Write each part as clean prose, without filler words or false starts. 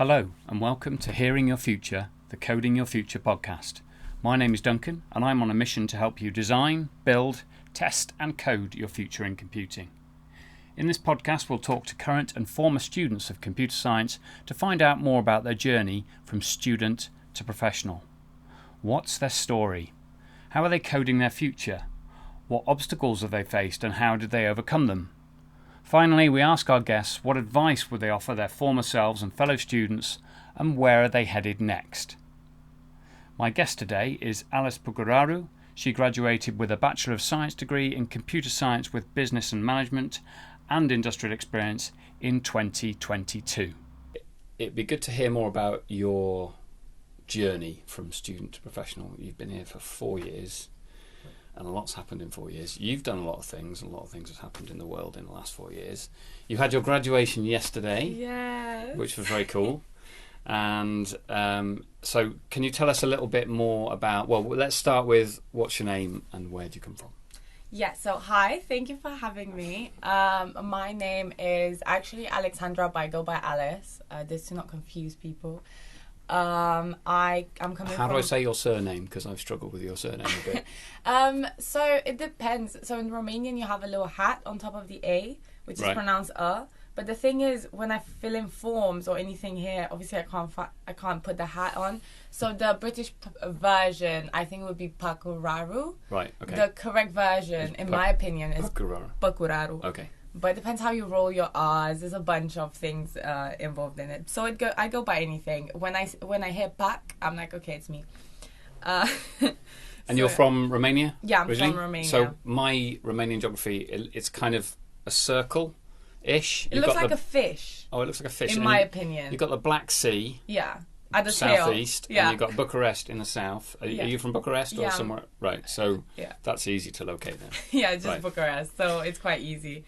Hello and welcome to Hearing Your Future, the Coding Your Future podcast. My name is Duncan and I'm on a mission to help you design, build, test and code your future in computing. In this podcast we'll talk to current and former students of computer science to find out more about their journey from student to professional. What's their story? How are they coding their future? What obstacles have they faced and how did they overcome them? Finally, we ask our guests what advice would they offer their former selves and fellow students, and where are they headed next? My guest today is Alice Păcuraru. She graduated with a Bachelor of Science degree in Computer Science with Business and Management and Industrial Experience in 2022. It'd be good to hear more about your journey from student to professional. You've been here for 4 years. And a lot's happened in 4 years. You've done a lot of things, and a lot of things have happened in the world in the last 4 years. You had your graduation yesterday, yes, which was very cool. And so can you tell us a little bit more about, well, let's start with what's your name and where do you come from? Yeah, so hi, thank you for having me. My name is actually Alexandra, but I go by Alice, just to not confuse people. I'm coming How do I say your surname? Because I've struggled with your surname a bit. So it depends. So in Romanian you have a little hat on top of the A, which is pronounced A. But the thing is, when I fill in forms or anything here, obviously I can't put the hat on. So the British version, I think, would be Păcuraru. Right. Okay. The correct version, in my opinion, is Păcuraru. Okay. But it depends how you roll your R's. There's a bunch of things involved in it. So I go by anything. When I hear Pac, I'm like, okay, it's me. And you're from Romania? Yeah, I'm originally? from Romania. So my Romanian geography, it's kind of a circle-ish. It looks like a fish. Oh, it looks like a fish. In my opinion. You've got the Black Sea. Yeah. At the southeast, tail. Yeah. And you've got Bucharest in the south. Are you from Bucharest or somewhere? Right, so that's easy to locate then. Yeah, just Bucharest, so it's quite easy.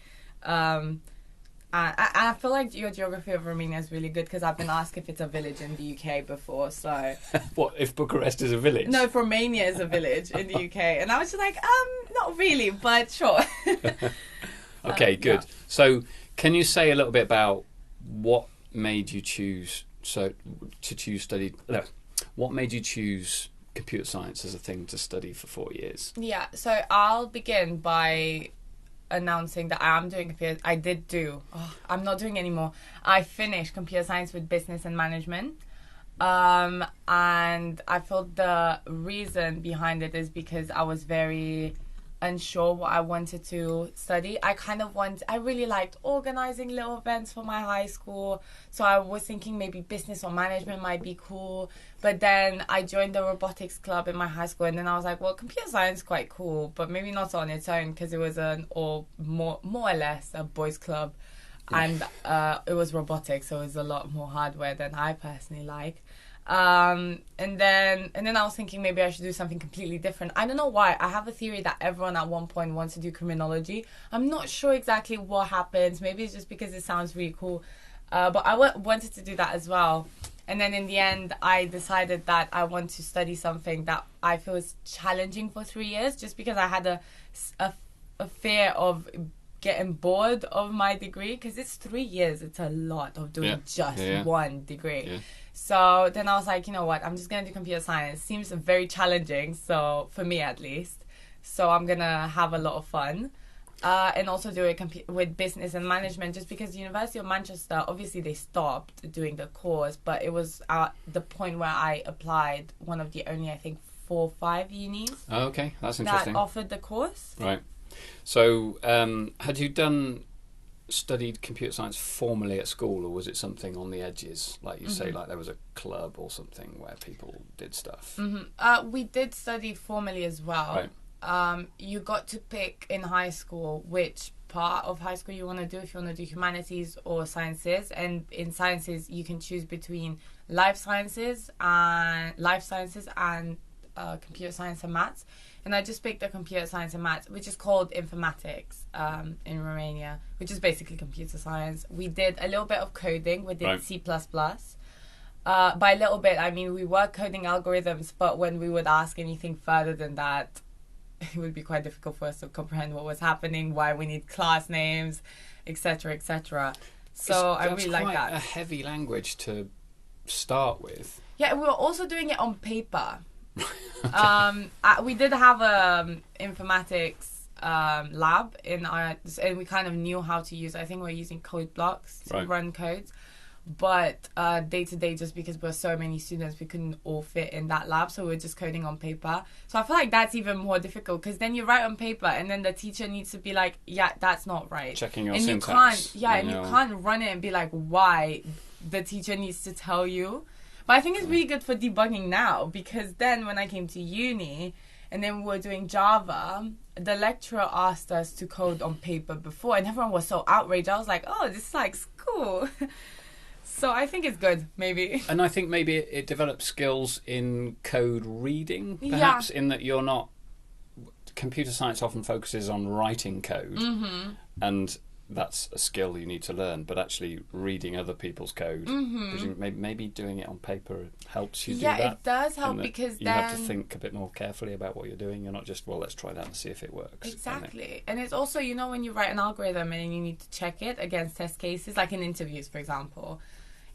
I feel like your geography of Romania is really good because I've been asked if it's a village in the UK before, so... What, if Bucharest is a village? No, if Romania is a village in the UK. And I was just like, not really, but sure. Okay, good. Yeah. So can you say a little bit about what made you choose... what made you choose computer science as a thing to study for 4 years? Yeah, so I'll begin by announcing that I am doing computer. I'm not doing anymore. I finished computer science with business and management. And I felt the reason behind it is because I was very unsure what I wanted to study. I really liked organizing little events for my high school, so I was thinking maybe business or management might be cool. But then I joined the robotics club in my high school, and then I was like, well, computer science is quite cool, but maybe not on its own, because it was more or less a boys club, and it was robotics, so it was a lot more hardware than I personally like. And then I was thinking maybe I should do something completely different. I don't know why. I have a theory that everyone at one point wants to do criminology. I'm not sure exactly what happens. Maybe it's just because it sounds really cool. But I wanted to do that as well. And then in the end, I decided that I want to study something that I feel is challenging for 3 years, just because I had a fear of getting bored of my degree, because it's 3 years. It's a lot of doing one degree. Yeah. So then I was like, you know what, I'm just going to do computer science. It seems very challenging, so for me at least. So I'm going to have a lot of fun. And also do it with business and management, just because the University of Manchester, obviously they stopped doing the course, but it was at the point where I applied, one of the only, I think, 4 or 5 unis. Oh, okay, that's interesting. That offered the course. Right. So had you studied computer science formally at school, or was it something on the edges, like you say, like there was a club or something where people did stuff? We did study formally as well. Right. You got to pick in high school which part of high school you want to do, if you want to do humanities or sciences, and in sciences you can choose between life sciences and computer science and maths. And I just picked the computer science and maths, which is called informatics in Romania, which is basically computer science. We did a little bit of coding. We did C++. By a little bit, I mean, we were coding algorithms, but when we would ask anything further than that, it would be quite difficult for us to comprehend what was happening, why we need class names, etc., etc. So I really like that. It's quite a heavy language to start with. Yeah, we were also doing it on paper. Okay. We did have a informatics lab in our, and we kind of knew how to use. I think we're using code blocks to run codes, but day to day, just because we're so many students, we couldn't all fit in that lab, so we're just coding on paper. So I feel like that's even more difficult, because then you write on paper, and then the teacher needs to be like, yeah, that's not right, checking your and syntax. You can't run it and be like, why? The teacher needs to tell you. But I think it's really good for debugging now, because then when I came to uni and then we were doing Java, the lecturer asked us to code on paper before, and everyone was so outraged. I was like, oh, this is like school. So I think it's good, maybe. And I think maybe it develops skills in code reading, perhaps, in that you're not... Computer science often focuses on writing code, and that's a skill you need to learn, but actually reading other people's code, maybe doing it on paper helps you do that. Yeah, it does help, because you then... have to think a bit more carefully about what you're doing. You're not just, well, let's try that and see if it works. Exactly. And it's also, you know, when you write an algorithm and you need to check it against test cases, like in interviews, for example,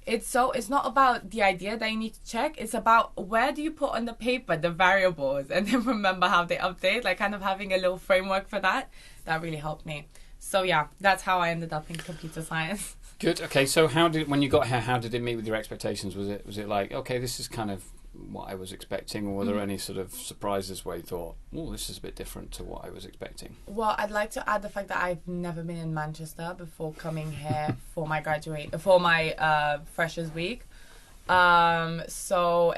it's not about the idea that you need to check, it's about where do you put on the paper the variables, and then remember how they update, like kind of having a little framework for that. That really helped me. So yeah, that's how I ended up in computer science. Good. Okay. So when you got here, how did it meet with your expectations? Was it like, okay, this is kind of what I was expecting, or were there any sort of surprises where you thought, oh, this is a bit different to what I was expecting? Well, I'd like to add the fact that I've never been in Manchester before coming here for my freshers week. So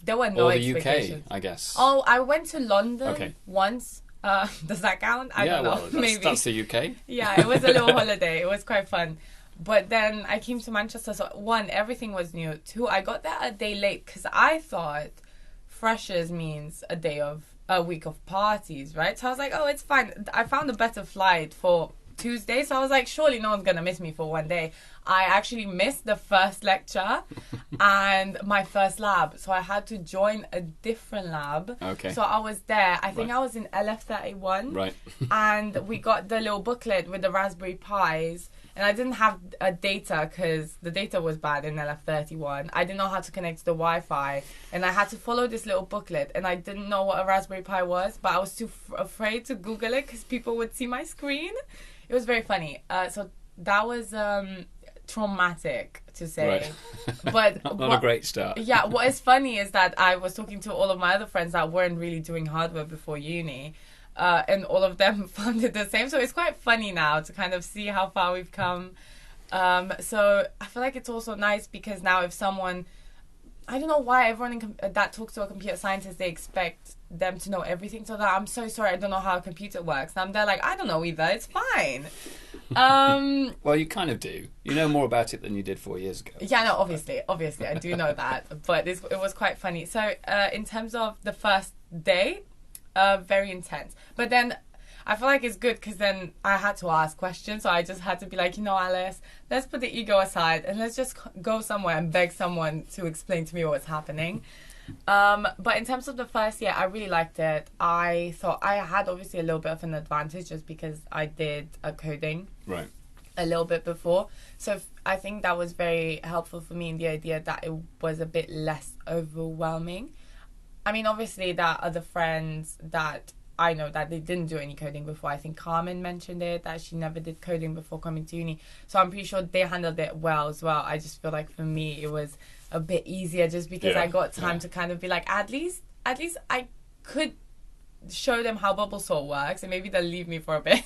there were no expectations. UK, I guess. Oh, I went to London once. Does that count? I don't know. Well, maybe that's the UK. Yeah, it was a little holiday. It was quite fun. But then I came to Manchester, so one, everything was new. Two, I got there a day late, because I thought freshers means a week of parties, right? So I was like, oh, it's fine. I found a better flight for Tuesday, so I was like, surely no one's gonna miss me for one day. I actually missed the first lecture and my first lab, so I had to join a different lab. Okay. So I was there. I think I was in LF31. Right. And we got the little booklet with the Raspberry Pis, and I didn't have a data because the data was bad in LF31. I didn't know how to connect to the Wi-Fi, and I had to follow this little booklet, and I didn't know what a Raspberry Pi was, but I was too afraid to Google it because people would see my screen. It was very funny. So that was traumatic, to say. Right. But not a great start. Yeah, what is funny is that I was talking to all of my other friends that weren't really doing hardware before uni, and all of them found it the same. So it's quite funny now to kind of see how far we've come. So I feel like it's also nice, because now if someone... I don't know why everyone that talks to a computer scientist, they expect them to know everything. So that I'm so sorry, I don't know how a computer works. And I'm there like, I don't know either. It's fine. Well, you kind of do. You know more about it than you did 4 years ago. Yeah, no, obviously, I do know that. But it was quite funny. So in terms of the first day, very intense. But then I feel like it's good, because then I had to ask questions. So I just had to be like, Alice, let's put the ego aside and let's just go somewhere and beg someone to explain to me what's happening. But in terms of the first year, I really liked it. I thought I had obviously a little bit of an advantage just because I did coding a little bit before. So I think that was very helpful for me in the idea that it was a bit less overwhelming. I mean, obviously, there are other friends that I know that they didn't do any coding before. I think Carmen mentioned it, that she never did coding before coming to uni. So I'm pretty sure they handled it well as well. I just feel like for me it was a bit easier, just because I got time to kind of be like, at least I could show them how bubble sort works, and maybe they'll leave me for a bit.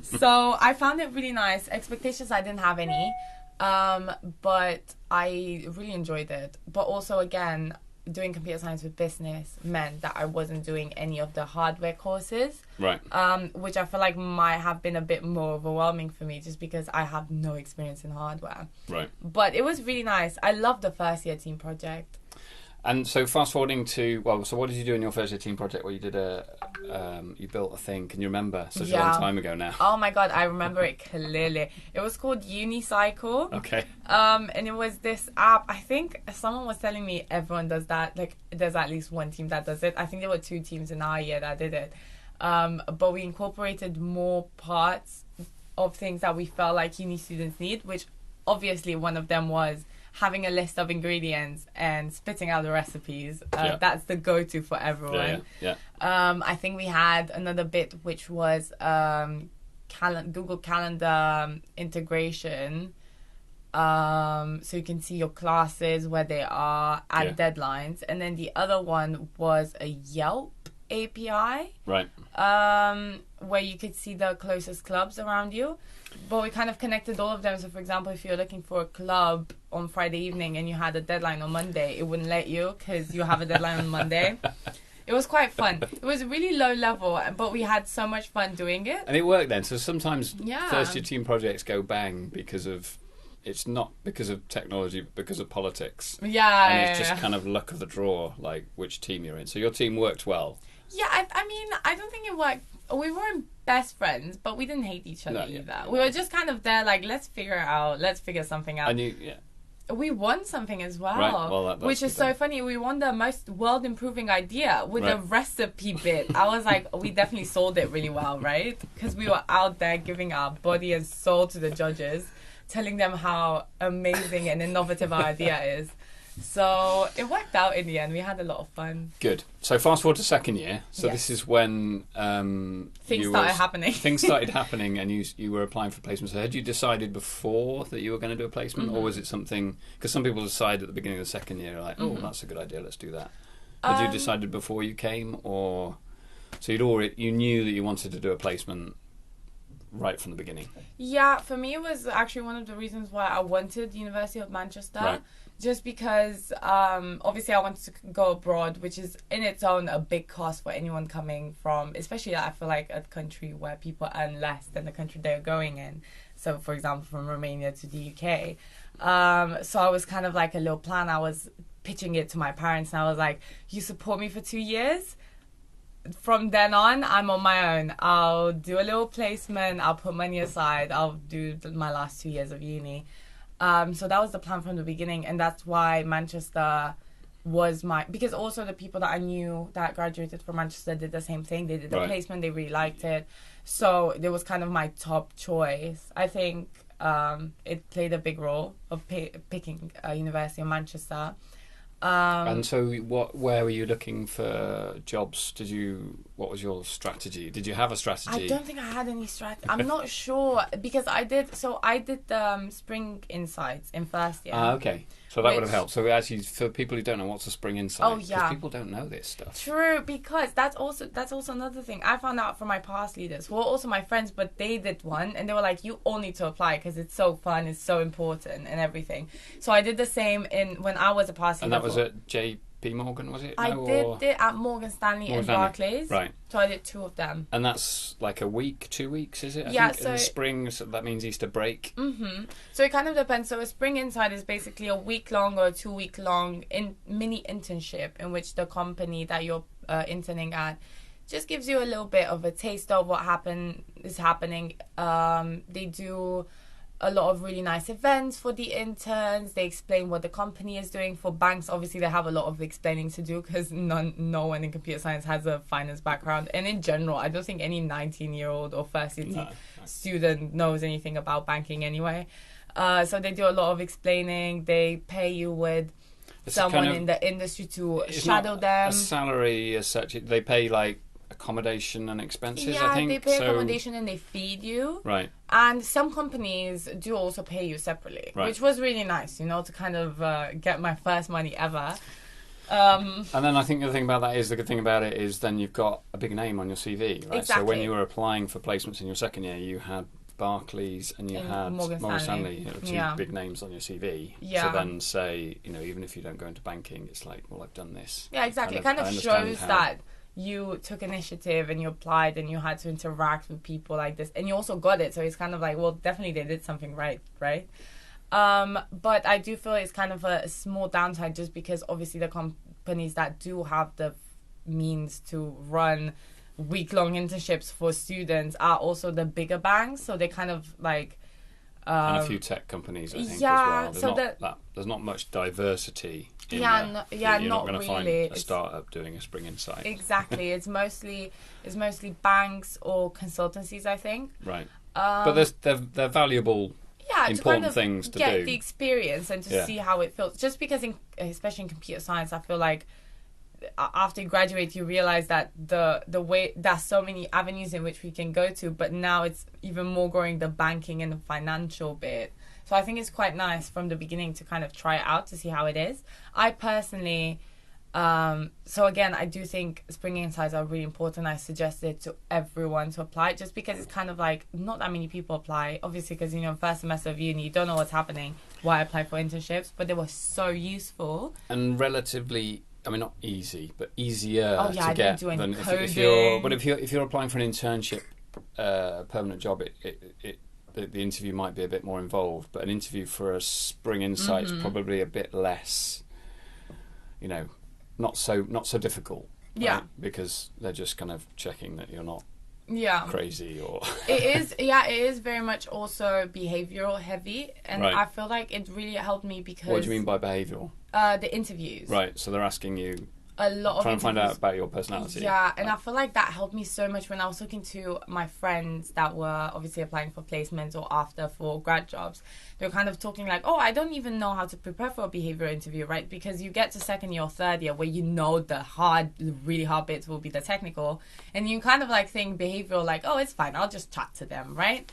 So I found it really nice. Expectations, I didn't have any, but I really enjoyed it. But also, again, doing computer science with business meant that I wasn't doing any of the hardware courses, which I feel like might have been a bit more overwhelming for me, just because I have no experience in hardware. But it was really nice. I loved the first year team project. And so fast forwarding to, so what did you do in your first year team project where you did you built a thing? Can you remember? Such a long time ago now. Oh my God, I remember it clearly. It was called Unicycle. Okay. And it was this app. I think someone was telling me everyone does that. Like, there's at least one team that does it. I think there were 2 teams in our year that did it. But we incorporated more parts of things that we felt like uni students need, which obviously one of them was having a list of ingredients and spitting out the recipes. That's the go-to for everyone. I think we had another bit which was Google Calendar integration. So you can see your classes, where they are, at deadlines. And then the other one was a Yelp API. Right. Where you could see the closest clubs around you. But we kind of connected all of them. So, for example, if you're looking for a club on Friday evening and you had a deadline on Monday, it wouldn't let you because you have a deadline on Monday. It was quite fun. It was really low level, but we had so much fun doing it. And it worked then. So sometimes first-year team projects go bang because of... It's not because of technology, but because of politics. Yeah. And it's just kind of luck of the draw, like which team you're in. So your team worked well. Yeah, I mean, I don't think it worked. We weren't best friends, but we didn't hate each other either. We were just kind of there, like, let's figure it out. Let's figure something out. We won something as well, right. Well, that's which is so funny. We won the most world-improving idea with a recipe bit. I was like, we definitely sold it really well, right? Because we were out there giving our body and soul to the judges, telling them how amazing and innovative our idea is. So it worked out in the end. We had a lot of fun. Good. So fast forward to second year. So this is when things started happening. Things started happening, and you were applying for placements. So had you decided before that you were going to do a placement, or was it something? Because some people decide at the beginning of the second year, like, oh, that's a good idea, let's do that. Had you decided before you came, or so you knew that you wanted to do a placement right from the beginning? Yeah, for me it was actually one of the reasons why I wanted the University of Manchester. Right. Just because obviously I wanted to go abroad, which is in its own a big cost for anyone coming from, especially I feel like a country where people earn less than the country they're going in. So for example, from Romania to the UK. So I was kind of like a little plan. I was pitching it to my parents and I was like, you support me for 2 years? From then on, I'm on my own. I'll do a little placement. I'll put money aside. I'll do my last 2 years of uni. So that was the plan from the beginning, and that's why Manchester was because also the people that I knew that graduated from Manchester did the same thing. They did the placement, they really liked it. So it was kind of my top choice. I think it played a big role of picking University of Manchester. And so where were you looking for jobs? What was your strategy? Did you have a strategy? I don't think I had any strategy. I'm not sure, because I did Spring Insights in first year. Okay. So that would have helped. So actually, for people who don't know, what's a Spring Insight? Because people don't know this stuff. True, because that's also another thing. I found out from my past leaders, who are also my friends, but they did one, and they were like, you all need to apply because it's so fun, it's so important and everything. So I did the same when I was a past leader. And that was at JP Morgan, was it? I did it at Morgan Stanley and Barclays. Right. So I did 2 of them. And that's like a week, 2 weeks, is it? I think in the spring, so that means Easter break. Mm-hmm. So it kind of depends. So a Spring Insight is basically a week-long or a 2-week-long mini internship in which the company that you're interning at just gives you a little bit of a taste of what is happening. They do a lot of really nice events for the interns. They explain what the company is doing. For banks, obviously they have a lot of explaining to do because no one in computer science has a finance background, and in general I don't think any 19-year-old or first year student knows anything about banking anyway. So they do a lot of explaining. They pay you with someone in the industry to shadow them. A salary as such. They pay like accommodation and expenses, I think. Yeah, they pay accommodation and they feed you. Right. And some companies do also pay you separately, which was really nice, to kind of get my first money ever. And then I think the thing about that is, the good thing about it is then you've got a big name on your CV, right? Exactly. So when you were applying for placements in your second year, you had Barclays and you had Morgan Stanley, two big names on your CV. Yeah. So then say, even if you don't go into banking, it's like, well, I've done this. Yeah, exactly. It kind of shows that you took initiative and you applied and you had to interact with people like this, and you also got it. So it's kind of like, well, definitely they did something right? But I do feel it's kind of a small downside, just because obviously the companies that do have the means to run week-long internships for students are also the bigger banks. So they kind of like... and a few tech companies, I think, as well. There's not much diversity. You're not going to find a startup doing a Spring Insight. Exactly. It's mostly banks or consultancies, I think. Right. But they're valuable yeah, important to kind of things to get do. the experience and to see how it feels. Just because, especially in computer science, I feel like after you graduate, you realize that the way there's so many avenues in which we can go to, but now it's even more growing the banking and the financial bit. So I think it's quite nice from the beginning to kind of try it out to see how it is. I personally, so again, I do think Spring Insights are really important. I suggest it to everyone to apply, just because it's kind of like not that many people apply, obviously, because, you know, first semester of uni, you don't know what's happening. Why apply for internships? But they were so useful. And relatively, I mean, not easy, but easier Oh, yeah, to I get didn't do any than coding. if you're applying for an internship, permanent job, the interview might be a bit more involved, but an interview for a Spring Insight's probably a bit less, you know, not so difficult. Right? Yeah. Because they're just kind of checking that you're not crazy or it is very much also behavioral heavy, and right. I feel like it really helped me because What do you mean by behavioral? The interviews. Right, so they're asking you a lot of trying interviews. to find out about your personality. Yeah, and I feel like that helped me so much when I was talking to my friends that were obviously applying for placements or after for grad jobs. They were kind of talking like, oh, I don't even know how to prepare for a behavioral interview, right? Because you get to second year or third year where you know the really hard bits will be the technical, and you kind of like think behavioral like, oh, it's fine, I'll just chat to them, right?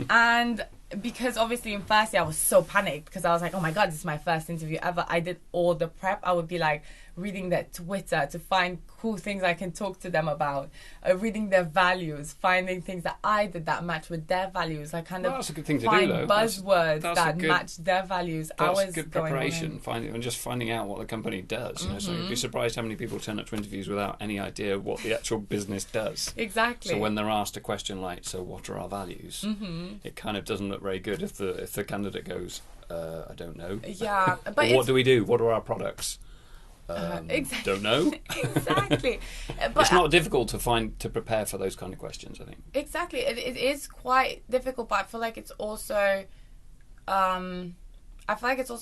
And because obviously in first year I was so panicked because I was like, oh my god, this is my first interview ever. I did all the prep. I would be like reading their Twitter to find cool things I can talk to them about, reading their values, finding things that I did that match with their values. I kind of that's a good thing to find do, though. buzzwords that match their values. That's good preparation, finding out what the company does. You know, so you'd be surprised how many people turn up to interviews without any idea what the actual business does. Exactly. So when they're asked a question like, so what are our values? It kind of doesn't look very good if the candidate goes, I don't know. Yeah. But what do we do? What are our products? Exactly. Don't know. Exactly. But it's not difficult to prepare for those kind of questions, I think. Exactly. It is quite difficult, but I feel like it's also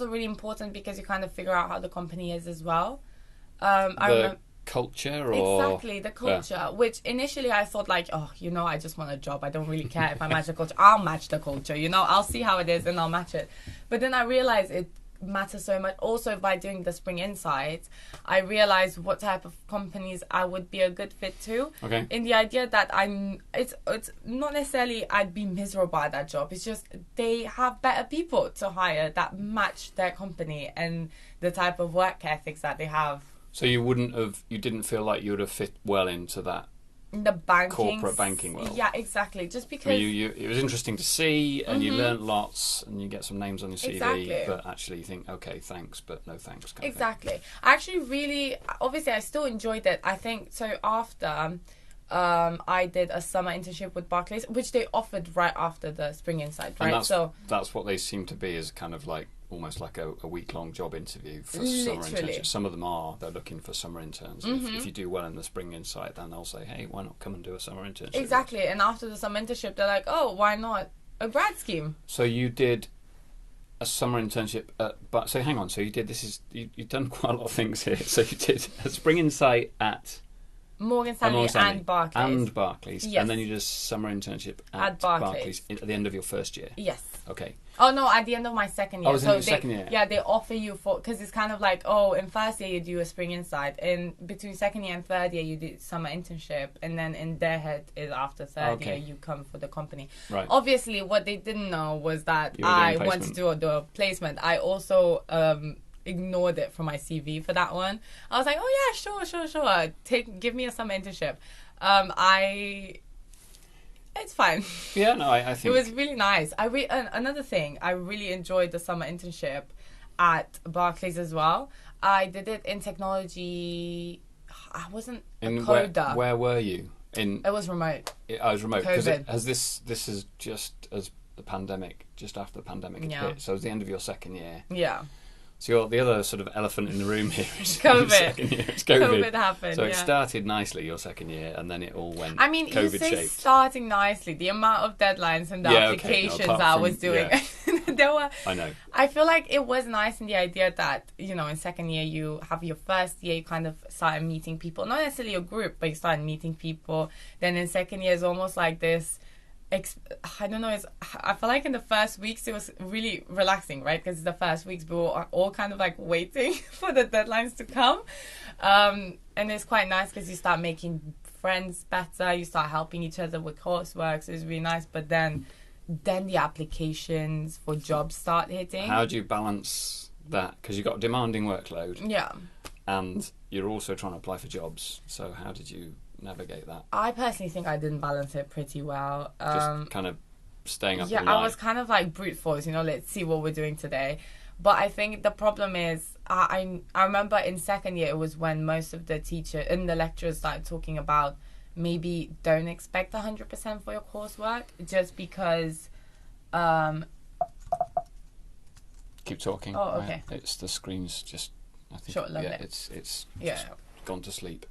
really important because you kind of figure out how the company is as well. I remember culture or exactly the culture, which initially I thought like, oh, you know, I just want a job. I don't really care if I match the culture. I'll match the culture, you know, I'll see how it is and I'll match it. But then I realized it matters so much. Also, by doing the Spring Insights, I realized what type of companies I would be a good fit to. Okay. In the idea that it's not necessarily I'd be miserable at that job. It's just they have better people to hire that match their company and the type of work ethics that they have. So you didn't feel like you would have fit well into that the corporate banking world. Yeah, exactly. Just because it was interesting to see, and you learnt lots, and you get some names on your CV. Exactly. But actually, you think, okay, thanks, but no thanks. Exactly. I actually really, obviously, I still enjoyed it. I think so. After I did a summer internship with Barclays, which they offered right after the Spring Insight, right? And that's what they seem to be, is kind of like almost like a week-long job interview for summer internships. Some of them they're looking for summer interns. If you do well in the Spring Insight, then they'll say, hey, why not come and do a summer internship? Exactly. And after the summer internship, they're like, oh, why not a grad scheme? So you did a summer internship but so hang on, so you've done quite a lot of things here. So you did a Spring Insight at Morgan Stanley and Barclays. Yes. And then you did a summer internship at Barclays at the end of your first year. Yes. Okay. Oh no, at the end of my second year. Oh, it was in your second year? Yeah, they offer you because it's kind of like, oh, in first year you do a Spring Insight, and between second year and third year you do summer internship, and then in their head is after third year you come for the company. Right. Obviously, what they didn't know was that I wanted to do the placement. I also ignored it from my CV for that one. I was like, oh yeah, sure. Give me a summer internship. It's fine. Yeah, no, I think it was really nice. Another thing, I really enjoyed the summer internship at Barclays as well. I did it in technology. I wasn't a coder. Where were you? It was remote. I was remote. COVID. This is just as the pandemic, just after the pandemic had hit. So it was the end of your second year. Yeah. So the other sort of elephant in the room here is COVID. Second year. It's COVID. COVID happened. So it started nicely your second year, and then it all went. I mean, COVID you say shaped. Starting nicely. The amount of deadlines and the applications I was doing, there were. I know. I feel like it was nice in the idea that, you know, in second year you have your first year, you kind of started meeting people, not necessarily a group, but you started meeting people. Then in second year it's almost like this I don't know. I feel like in the first weeks it was really relaxing, right? Because the first weeks we were all kind of like waiting for the deadlines to come, and it's quite nice because you start making friends better. You start helping each other with coursework, so it's really nice. But then the applications for jobs start hitting. How do you balance that? Because you've got a demanding workload. Yeah. And you're also trying to apply for jobs. So how did you navigate that? I personally think I didn't balance it pretty well. Just kind of staying up all Yeah, night. I was kind of like brute force, let's see what we're doing today. But I think the problem is, I remember in second year, it was when most of the teachers and the lecturers started talking about maybe don't expect 100% for your coursework just because... Keep talking. Oh, okay. It's the screen's just... I think, Sure, lovely. it's just Yeah. gone to sleep.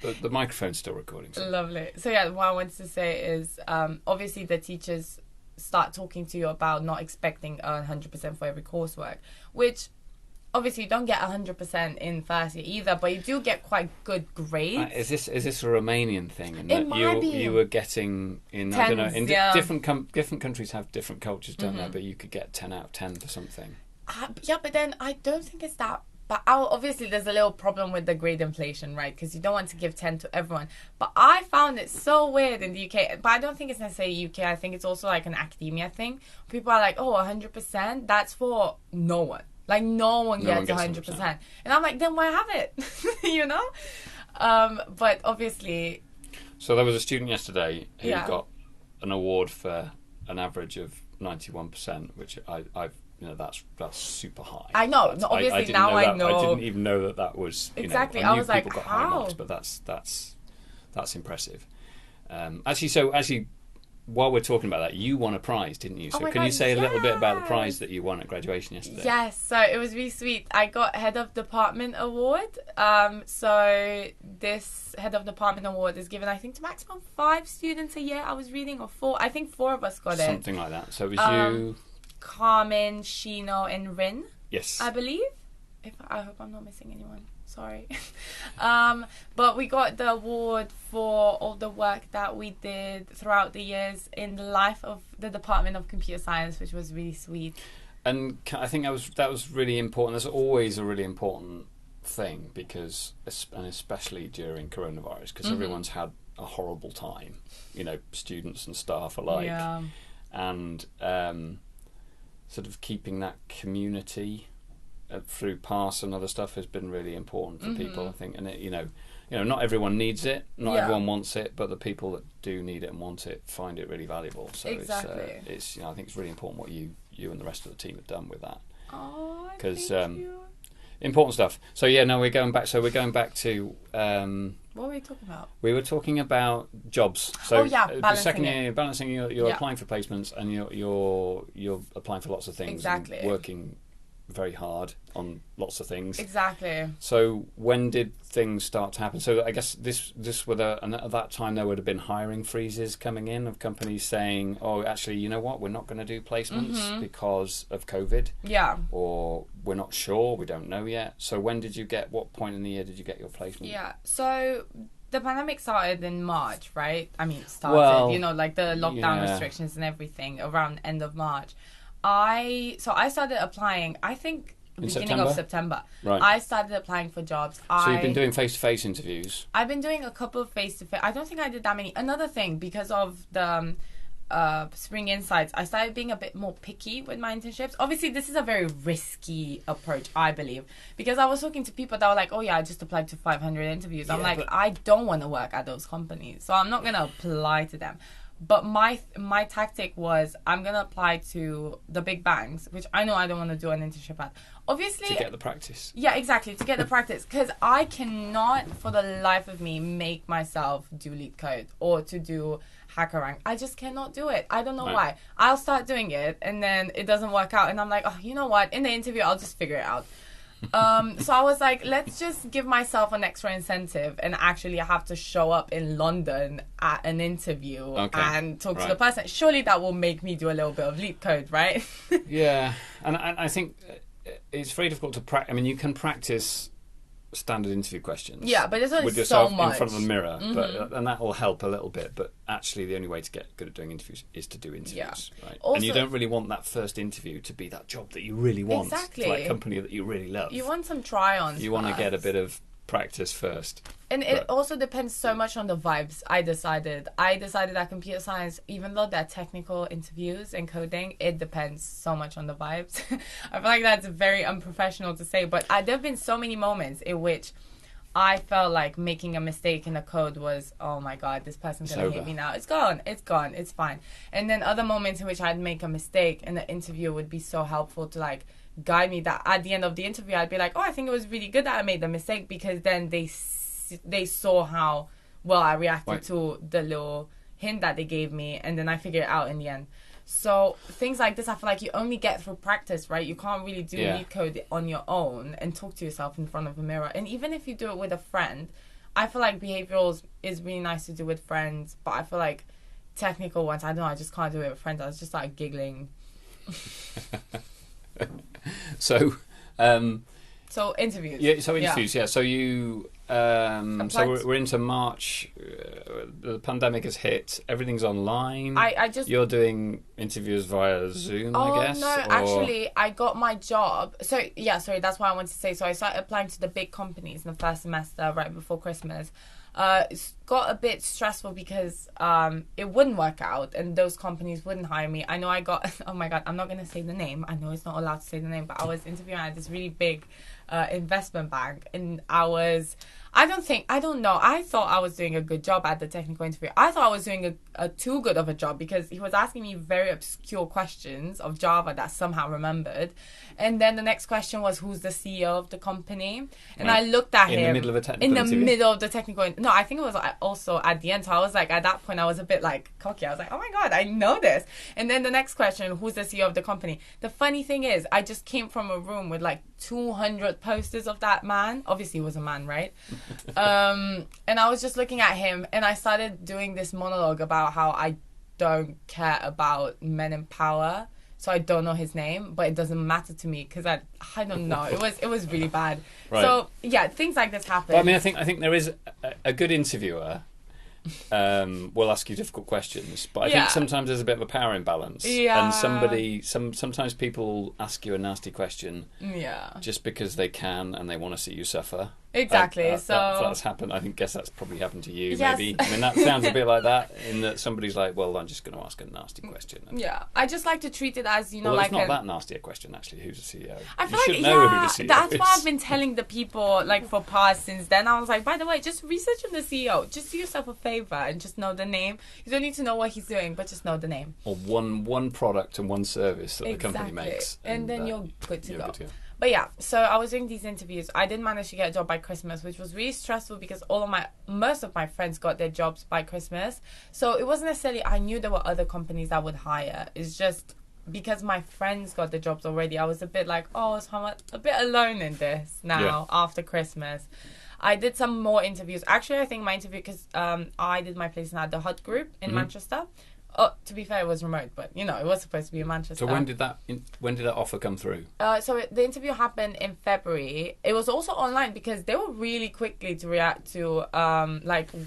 But the microphone's still recording. So. Lovely. So yeah, what I wanted to say is obviously the teachers start talking to you about not expecting 100% for every coursework, which obviously you don't get 100% in first year either, but you do get quite good grades. Is this a Romanian thing? And It might be. You were getting in Tens, I don't know in yeah. different countries have different cultures, don't they? But you could get 10 out of 10 for something. Yeah, but then I don't think it's that. But obviously there's a little problem with the grade inflation, right? Because you don't want to give 10 to everyone. But I found it so weird in the UK. But I don't think it's necessarily UK. I think it's also like an academia thing. People are like, oh, 100%? That's for no one. Like, no one gets 100%. And I'm like, then why have it? But obviously... So there was a student yesterday who Yeah. got an award for an average of 91%, which I've... that's super high. I know. That's, No, obviously, I didn't now know I that. know. I didn't even know that was... Exactly. I I knew was like, people got high how? marks, but that's impressive. Actually, while we're talking about that, you won a prize, didn't you? So my can you God, say a little bit about the yes. prize that you won at graduation yesterday? Yes, so it was really sweet. I got Head of Department Award. So this Head of Department Award is given, I think, to maximum 5 students a year. I was reading, or 4. I think 4 of us got it. Something like that. So it was you... Carmen, Shino, and Rin. Yes. I believe. I hope I'm not missing anyone. Sorry. But we got the award for all the work that we did throughout the years in the life of the Department of Computer Science, which was really sweet. And I think that was really important. That's always a really important thing because, and especially during coronavirus, because everyone's had a horrible time, students and staff alike. Yeah. And sort of keeping that community through pass and other stuff has been really important for people, I think. And it, not everyone needs it, not everyone wants it, but the people that do need it and want it find it really valuable. So exactly. it's I think it's really important what you and the rest of the team have done with that. Oh, because thank you. Important stuff. So we're going back. So we're going back to. What were we talking about? We were talking about jobs. So balancing second it. year, balancing. You're applying for placements and you're applying for lots of things. Exactly. And working very hard on lots of things. Exactly. So when did things start to happen? So I guess this and at that time there would have been hiring freezes coming in of companies saying, oh, actually, you know what, we're not going to do placements because of COVID. Yeah. Or we're not sure, we don't know yet. So what point in the year did you get your placement? Yeah. So the pandemic started in March, right? I mean, like the lockdown restrictions and everything around end of March. I started applying, I think, beginning of September. Right. I started applying for jobs. So you've been doing face-to-face interviews? I've been doing a couple of face-to-face. I don't think I did that many. Another thing, because of the Spring Insights, I started being a bit more picky with my internships. Obviously, this is a very risky approach, I believe, because I was talking to people that were like, oh yeah, I just applied to 500 interviews. I'm like, I don't want to work at those companies, so I'm not going to apply to them. But my tactic was, I'm going to apply to the big banks, which I know I don't want to do an internship at. Obviously... To get the practice. Yeah, exactly, to get the practice. Because I cannot, for the life of me, make myself do lead code or to do HackerRank. I just cannot do it. I don't know why. I'll start doing it, and then it doesn't work out. And I'm like, oh, you know what? In the interview, I'll just figure it out. So I was like, let's just give myself an extra incentive and actually have to show up in London at an interview and talk to the person. Surely that will make me do a little bit of leap code, right? Yeah, and I think it's very difficult to practice. I mean, you can practice standard interview questions. Yeah, but there's only with yourself so much in front of a mirror, and that will help a little bit. But actually, the only way to get good at doing interviews is to do interviews, right? Also, and you don't really want that first interview to be that job that you really want, exactly, to that company that you really love. You want some try-ons. You want to get a bit of practice first. And it also depends so much on the vibes. I decided that computer science, even though they're technical interviews and coding, it depends so much on the vibes. I feel like that's very unprofessional to say, but there have been so many moments in which I felt like making a mistake in the code was, oh my God, this person's going to hate me now. It's gone, it's fine. And then other moments in which I'd make a mistake and the interviewer would be so helpful to like guide me that at the end of the interview I'd be like, oh, I think it was really good that I made the mistake, because then they saw how well I reacted to the little hint that they gave me, and then I figured it out in the end. So things like this, I feel like you only get through practice, right? You can't really do lead code on your own and talk to yourself in front of a mirror. And even if you do it with a friend, I feel like behaviorals is really nice to do with friends, but I feel like technical ones, I don't know, I just can't do it with friends. I was just like giggling. So interviews. Yeah. So interviews. Yeah. So you. So we're into March. The pandemic has hit. Everything's online. You're doing interviews via Zoom, I guess. Oh no, actually, I got my job. So yeah, sorry, that's what I wanted to say. So I started applying to the big companies in the first semester, right before Christmas. It's got a bit stressful because it wouldn't work out and those companies wouldn't hire me. I know I got, oh my God, I'm not going to say the name. I know it's not allowed to say the name, but I was interviewing at this really big investment bank, and I don't know. I thought I was doing a good job at the technical interview. I thought I was doing a too good of a job, because he was asking me very obscure questions of Java that I somehow remembered. And then the next question was, who's the CEO of the company? And I looked at him. In the middle of a technical interview? Middle of the technical. No, I think it was also at the end. So I was like, at that point, I was a bit like cocky. I was like, oh my God, I know this. And then the next question, who's the CEO of the company? The funny thing is, I just came from a room with like 200 posters of that man. Obviously, he was a man, right? And I was just looking at him, and I started doing this monologue about how I don't care about men in power. So I don't know his name, but it doesn't matter to me because I don't know. It was really bad. Right. So yeah, things like this happen. But I mean, I think there is a good interviewer will ask you difficult questions, but I think sometimes there's a bit of a power imbalance. Yeah. And sometimes people ask you a nasty question. Yeah. Just because they can and they want to see you suffer. Exactly. That's happened. Guess that's probably happened to you. Yes. Maybe. I mean, that sounds a bit like that. In that somebody's like, "Well, I'm just going to ask a nasty question." Yeah. I just like to treat it as it's not that nasty a question actually. Who's the CEO? I feel you should know who the CEO that's is. Why I've been telling the people for past since then. I was like, by the way, just research on the CEO. Just do yourself a favor and just know the name. You don't need to know what he's doing, but just know the name. Or one product and one service that the company makes, and then you're good to go. But yeah, so I was doing these interviews. I did manage to get a job by Christmas, which was really stressful because most of my friends got their jobs by Christmas. So it wasn't necessarily, I knew there were other companies that would hire. It's just because my friends got the jobs already, I was a bit like, so I'm a bit alone in this now after Christmas. I did some more interviews. Actually, I think my interview, because I did my placement at the HUD group in Manchester. Oh, to be fair, it was remote, but it was supposed to be in Manchester. So when did that offer come through? So the interview happened in February. It was also online because they were really quickly to react to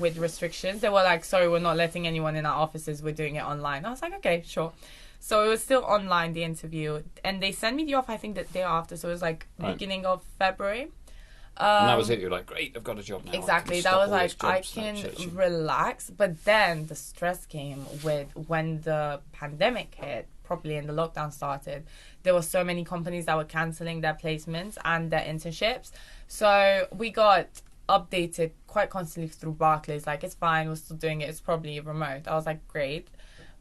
with restrictions. They were like, "Sorry, we're not letting anyone in our offices. We're doing it online." I was like, "Okay, sure." So it was still online, the interview, and they sent me the offer, I think, the day after. So it was beginning of February. And that was it. You're like, great, I've got a job now. Exactly. That was like, I can relax. But then the stress came when the pandemic hit properly and the lockdown started. There were so many companies that were cancelling their placements and their internships. So we got updated quite constantly through Barclays. Like, it's fine, we're still doing it. It's probably remote. I was like, great.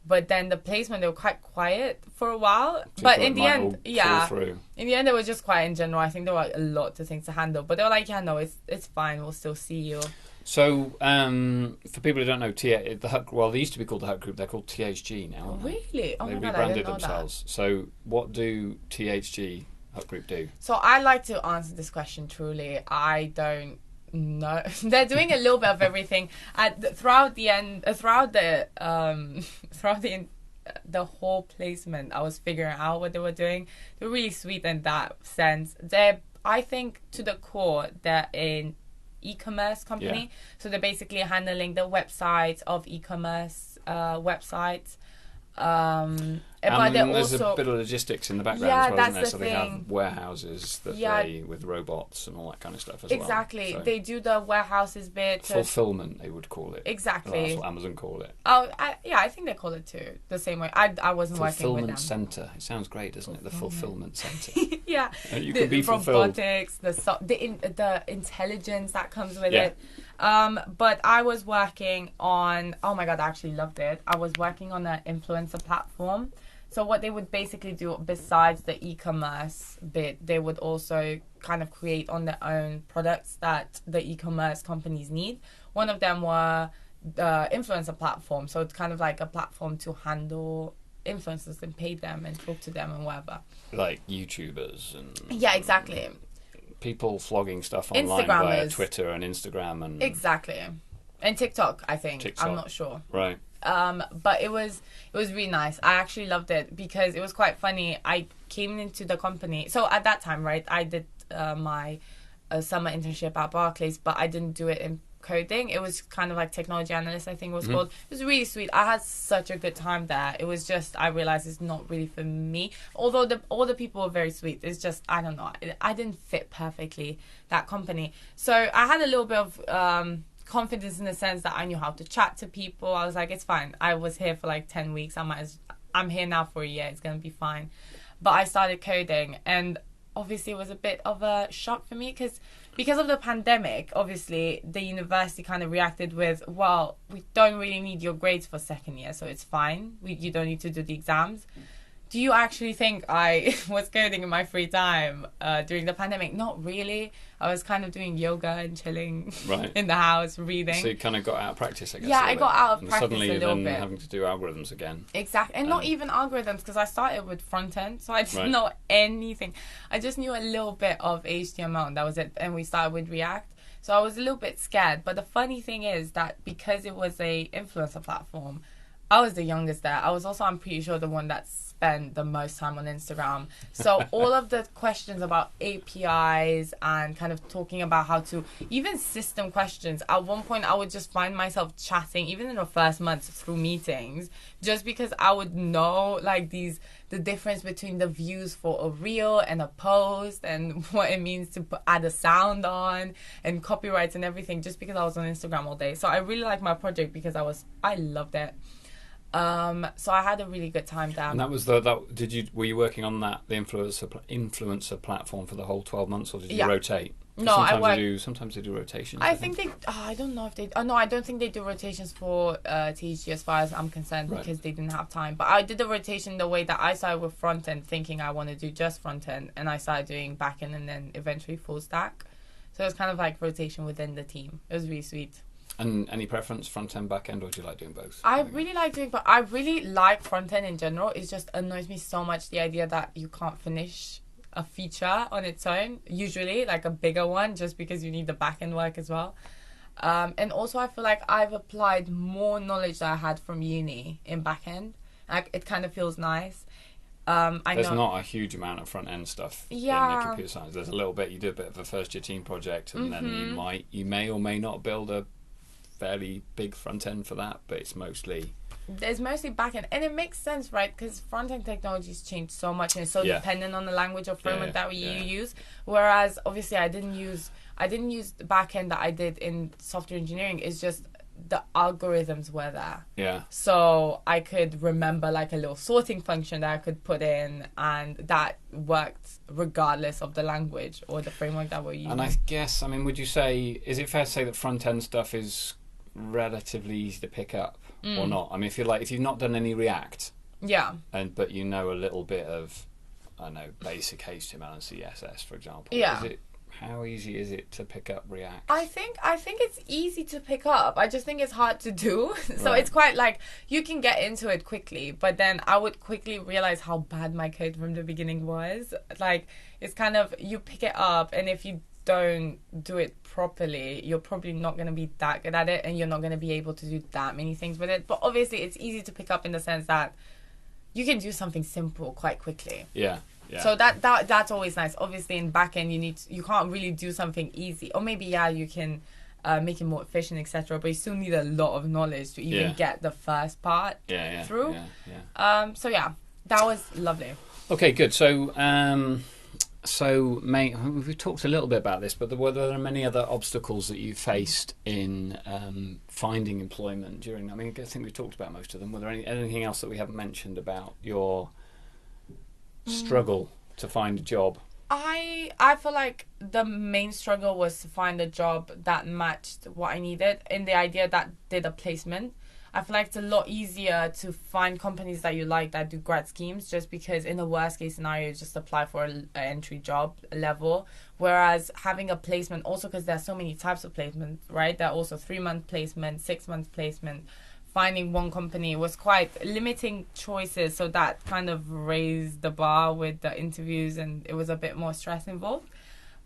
But then the placement, they were quite quiet for a while. But in the end, in the end, they were just quiet in general. I think there were a lot of things to handle. But they were like, it's fine. We'll still see you. So, for people who don't know, the HUD, well, they used to be called the HUD Group. They're called THG now. Really? Oh my God, they rebranded themselves. That. So, what do THG HUD Group do? So, I like to answer this question truly. I don't. No, they're doing a little bit of everything. Throughout the whole placement, I was figuring out what they were doing. They were really sweet in that sense. They're I think to the core, they're an e-commerce company. So they're basically handling the websites of e-commerce websites. But there's also a bit of logistics in the background as well, isn't there? that's So the they thing. have warehouses that they with robots and all that kind of stuff as Exactly. well. So they do the warehouses bit. fulfillment, they would call it. Exactly. Well, that's what Amazon call it. Oh, I think they call it too the same way. I wasn't working with them. Fulfillment center. It sounds great, doesn't it? The fulfillment center. Yeah. You could be fulfilled. Robotics, the intelligence that comes with it. But I was working on, oh my God, I actually loved it. I was working on an influencer platform. So what they would basically do, besides the e-commerce bit, they would also kind of create on their own products that the e-commerce companies need. One of them were the influencer platform. So it's kind of like a platform to handle influencers and pay them and talk to them and whatever. Like YouTubers and... Yeah, exactly. People flogging stuff online via Twitter and Instagram and... Exactly. And TikTok, I think. I'm not sure. Right. But it was really nice. I actually loved it because it was quite funny. I came into the company. So at that time, right, I did my summer internship at Barclays, but I didn't do it in coding. It was kind of like technology analyst, I think it was called. It was really sweet. I had such a good time there. It was just, I realized it's not really for me. Although all the people were very sweet. It's just, I don't know. I didn't fit perfectly that company. So I had a little bit of... confidence in the sense that I knew how to chat to people. I was like, it's fine. I was here for like 10 weeks. I'm here now for a year. It's going to be fine. But I started coding, and obviously it was a bit of a shock for me because of the pandemic. Obviously, the university kind of reacted with, well, we don't really need your grades for second year, so it's fine. You don't need to do the exams. Do you actually think I was coding in my free time during the pandemic? Not really. I was kind of doing yoga and chilling in the house, reading. So you kind of got out of practice, I guess. Yeah, I got out of practice suddenly a little bit. Having to do algorithms again. Exactly. And not even algorithms, because I started with front end, so I didn't know anything. I just knew a little bit of HTML, and that was it. And we started with React. So I was a little bit scared. But the funny thing is that because it was a influencer platform, I was the youngest there. I was also, I'm pretty sure, the one that's spend the most time on Instagram. So all of the questions about APIs and kind of talking about how to, even system questions, at one point I would just find myself chatting, even in the first month through meetings, just because I would know like the difference between the views for a reel and a post and what it means to add a sound on and copyrights and everything, just because I was on Instagram all day. So I really liked my project because I loved it. So I had a really good time there. And that was were you working on the influencer platform for the whole 12 months, or did you rotate? No, sometimes they do rotations. I think they. I don't know if they. No, I don't think they do rotations for THG as far as I'm concerned, because they didn't have time. But I did the rotation the way that I started with front end, thinking I want to do just front end, and I started doing back end, and then eventually full stack. So it was kind of like rotation within the team. It was really sweet. And any preference, front end, back end, or do you like doing both? I really like doing, but I really like front end in general. It just annoys me so much, the idea that you can't finish a feature on its own, usually like a bigger one, just because you need the back end work as well. And also I feel like I've applied more knowledge that I had from uni in back end. Like, it kind of feels nice. There's not a huge amount of front end stuff in the computer science. There's a little bit. You do a bit of a first year team project, and then you may or may not build a fairly big front end for that, but it's mostly back end, and it makes sense, right? Because front end technologies change so much, and it's so dependent on the language or framework that you use. Whereas obviously I didn't use the back end that I did in software engineering. It's just the algorithms were there. Yeah. So I could remember like a little sorting function that I could put in, and that worked regardless of the language or the framework that we're using. And I guess, would you say, is it fair to say that front end stuff is relatively easy to pick up or not? If you've not done any React, but you know a little bit of, basic HTML and CSS, for example, how easy is it to pick up React? I think it's easy to pick up. I just think it's hard to do. So it's quite like, you can get into it quickly, but then I would quickly realize how bad my code from the beginning was. Like, it's kind of, you pick it up, and if you don't do it properly, you're probably not going to be that good at it, and you're not going to be able to do that many things with it. But obviously it's easy to pick up in the sense that you can do something simple quite quickly. Yeah. So that's always nice. Obviously, in back end, you can't really do something easy, or maybe you can make it more efficient, etc. But you still need a lot of knowledge to even get the first part through. So yeah, that was lovely. Okay, good. So we've talked a little bit about this, but were there many other obstacles that you faced in finding employment during? I mean, I think we talked about most of them. Were there anything else that we haven't mentioned about your struggle to find a job? I feel like the main struggle was to find a job that matched what I needed, in the idea that did a placement. I feel like it's a lot easier to find companies that you like that do grad schemes, just because in the worst case scenario, you just apply for an entry job level. Whereas having a placement, also because there's so many types of placement, right? There are also 3-month placement, 6-month placement. Finding one company was quite limiting choices, so that kind of raised the bar with the interviews, and it was a bit more stress involved.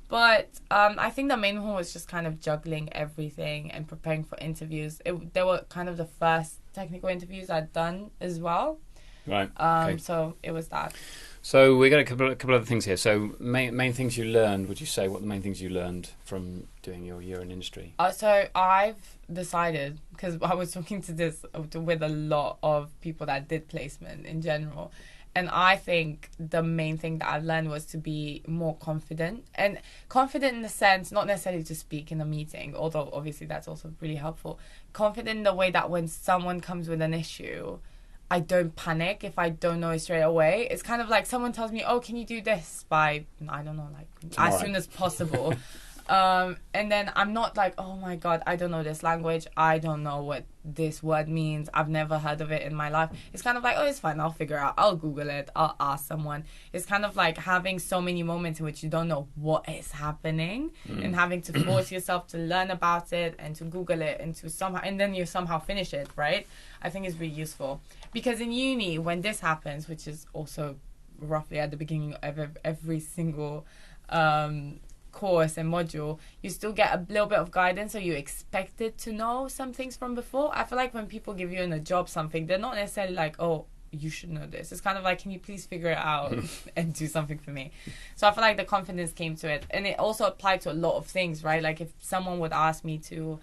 But I think the main one was just kind of juggling everything and preparing for interviews. They were kind of the first technical interviews I'd done as well. Right. Okay. So it was that. So we got a couple of other things here. So main things you learned. Would you say what the main things you learned from doing your year in industry? So I've decided, because I was talking to this with a lot of people that did placement in general. And I think the main thing that I've learned was to be more confident. And confident in the sense, not necessarily to speak in a meeting, although obviously that's also really helpful. Confident in the way that when someone comes with an issue, I don't panic if I don't know it straight away. It's kind of like someone tells me, oh, can you do this by, I don't know, like tomorrow, as soon as possible. And then I'm not like, oh my God, I don't know this language. I don't know what this word means. I've never heard of it in my life. It's kind of like, oh, it's fine. I'll figure out. I'll Google it. I'll ask someone. It's kind of like having so many moments in which you don't know what is happening and having to force yourself to learn about it and to Google it and to somehow, and then you somehow finish it, right? I think it's really useful. Because in uni, when this happens, which is also roughly at the beginning of every single course and module, you still get a little bit of guidance, so you expected to know some things from before. I feel like when people give you in a job something, they're not necessarily like, oh, you should know this. It's kind of like, can you please figure it out and do something for me? So I feel like the confidence came to it, and it also applied to a lot of things, right? Like if someone would ask me to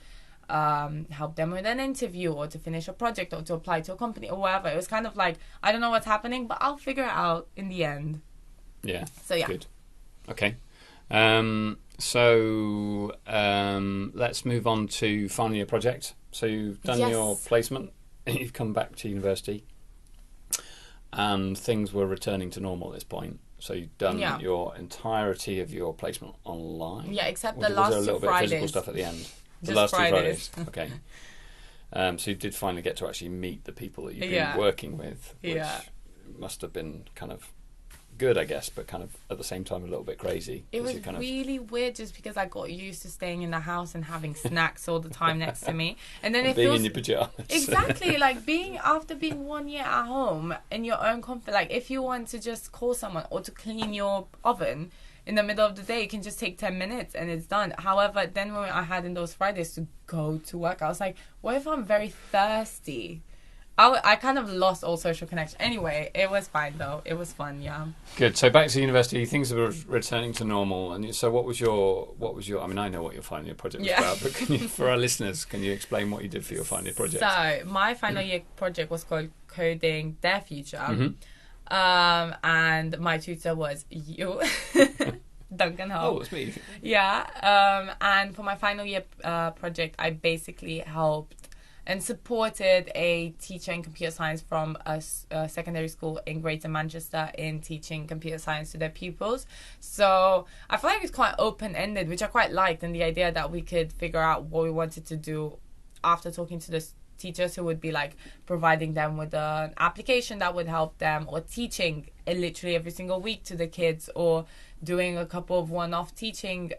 help them with an interview or to finish a project or to apply to a company or whatever, it was kind of like, I don't know what's happening, but I'll figure it out in the end. Yeah. So yeah. Good. Okay. Let's move on to final year project. So you've done your placement, you've come back to university, and things were returning to normal at this point. So you've done your entirety of your placement online. Yeah, except was the last there a little two bit Fridays. of physical stuff at the end? The Just last Fridays. 2 Fridays. Okay. So you did finally get to actually meet the people that you've been working with, which must have been kind of good, I guess, but kind of at the same time a little bit crazy. It was really weird, just because I got used to staying in the house and having snacks all the time next to me, and then it being feels in your pajamas. Exactly, like after being 1 year at home in your own comfort. Like if you want to just call someone or to clean your oven in the middle of the day, it can just take 10 minutes and it's done. However, then when I had in those Fridays to go to work, I was like, what if I'm very thirsty? I kind of lost all social connection. Anyway, it was fine though. It was fun, yeah. Good. So back to university, things were returning to normal. And so what was your? I mean, I know what your final year project was about, but for our listeners, can you explain what you did for your final year project? So my final year project was called Coding Their Future. Mm-hmm. And my tutor was you, Duncan Hall. Oh, it's me. Yeah. And for my final year project, I basically helped and supported a teacher in computer science from a secondary school in Greater Manchester in teaching computer science to their pupils. So I feel like it's quite open-ended, which I quite liked, and the idea that we could figure out what we wanted to do after talking to the teachers, who would be like providing them with an application that would help them, or teaching literally every single week to the kids, or doing a couple of one-off teaching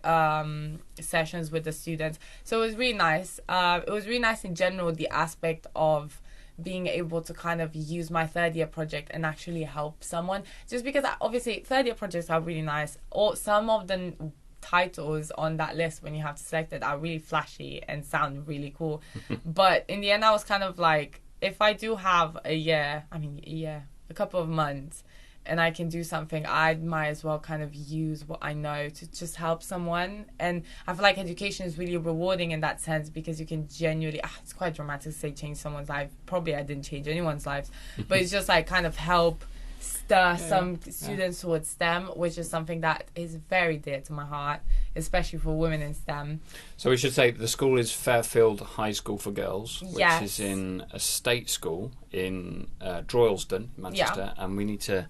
sessions with the students. So it was really nice. It was really nice in general, the aspect of being able to kind of use my third year project and actually help someone. Just because obviously third year projects are really nice. Or some of the titles on that list, when you have to select it, are really flashy and sound really cool. But in the end, I was kind of like, if I do have a couple of months, and I can do something, I might as well kind of use what I know to just help someone. And I feel like education is really rewarding in that sense, because you can genuinely, it's quite dramatic to say change someone's life. Probably I didn't change anyone's lives, but it's just like kind of help stir some students towards STEM, which is something that is very dear to my heart, especially for women in STEM. So we should say the school is Fairfield High School for Girls, which Yes. is in a state school in Droylsden, Manchester, and we need to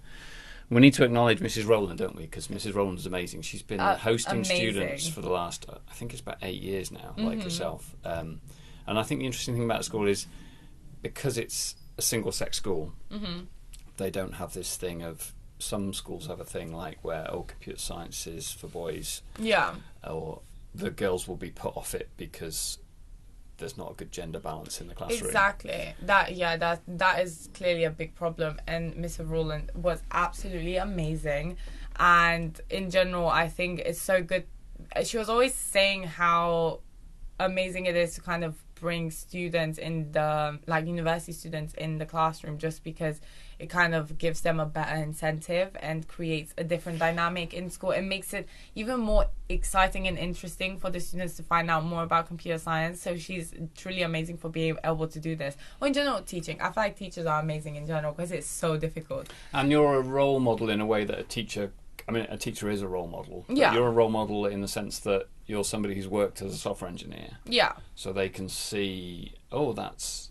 acknowledge Mrs. Rowland, don't we? Because Mrs. Rowland is amazing. She's been hosting amazing. Students for the last, I think it's about 8 years now, like yourself. And I think the interesting thing about the school is, because it's a single-sex school, they don't have this thing of, some schools have a thing like where, computer science is for boys. Yeah. Or the girls will be put off it because there's not a good gender balance in the classroom. Exactly. That is clearly a big problem. And Mrs. Rowland was absolutely amazing. And in general, I think it's so good. She was always saying how amazing it is to kind of bring students in the, like, university students in the classroom, just because it kind of gives them a better incentive and creates a different dynamic in school. It makes it even more exciting and interesting for the students to find out more about computer science. So she's truly amazing for being able to do this. Or in general, teaching. I feel like teachers are amazing in general because it's so difficult. And you're a role model in a way that a teacher is a role model. But Yeah. you're a role model in the sense that you're somebody who's worked as a software engineer. Yeah. So they can see, that's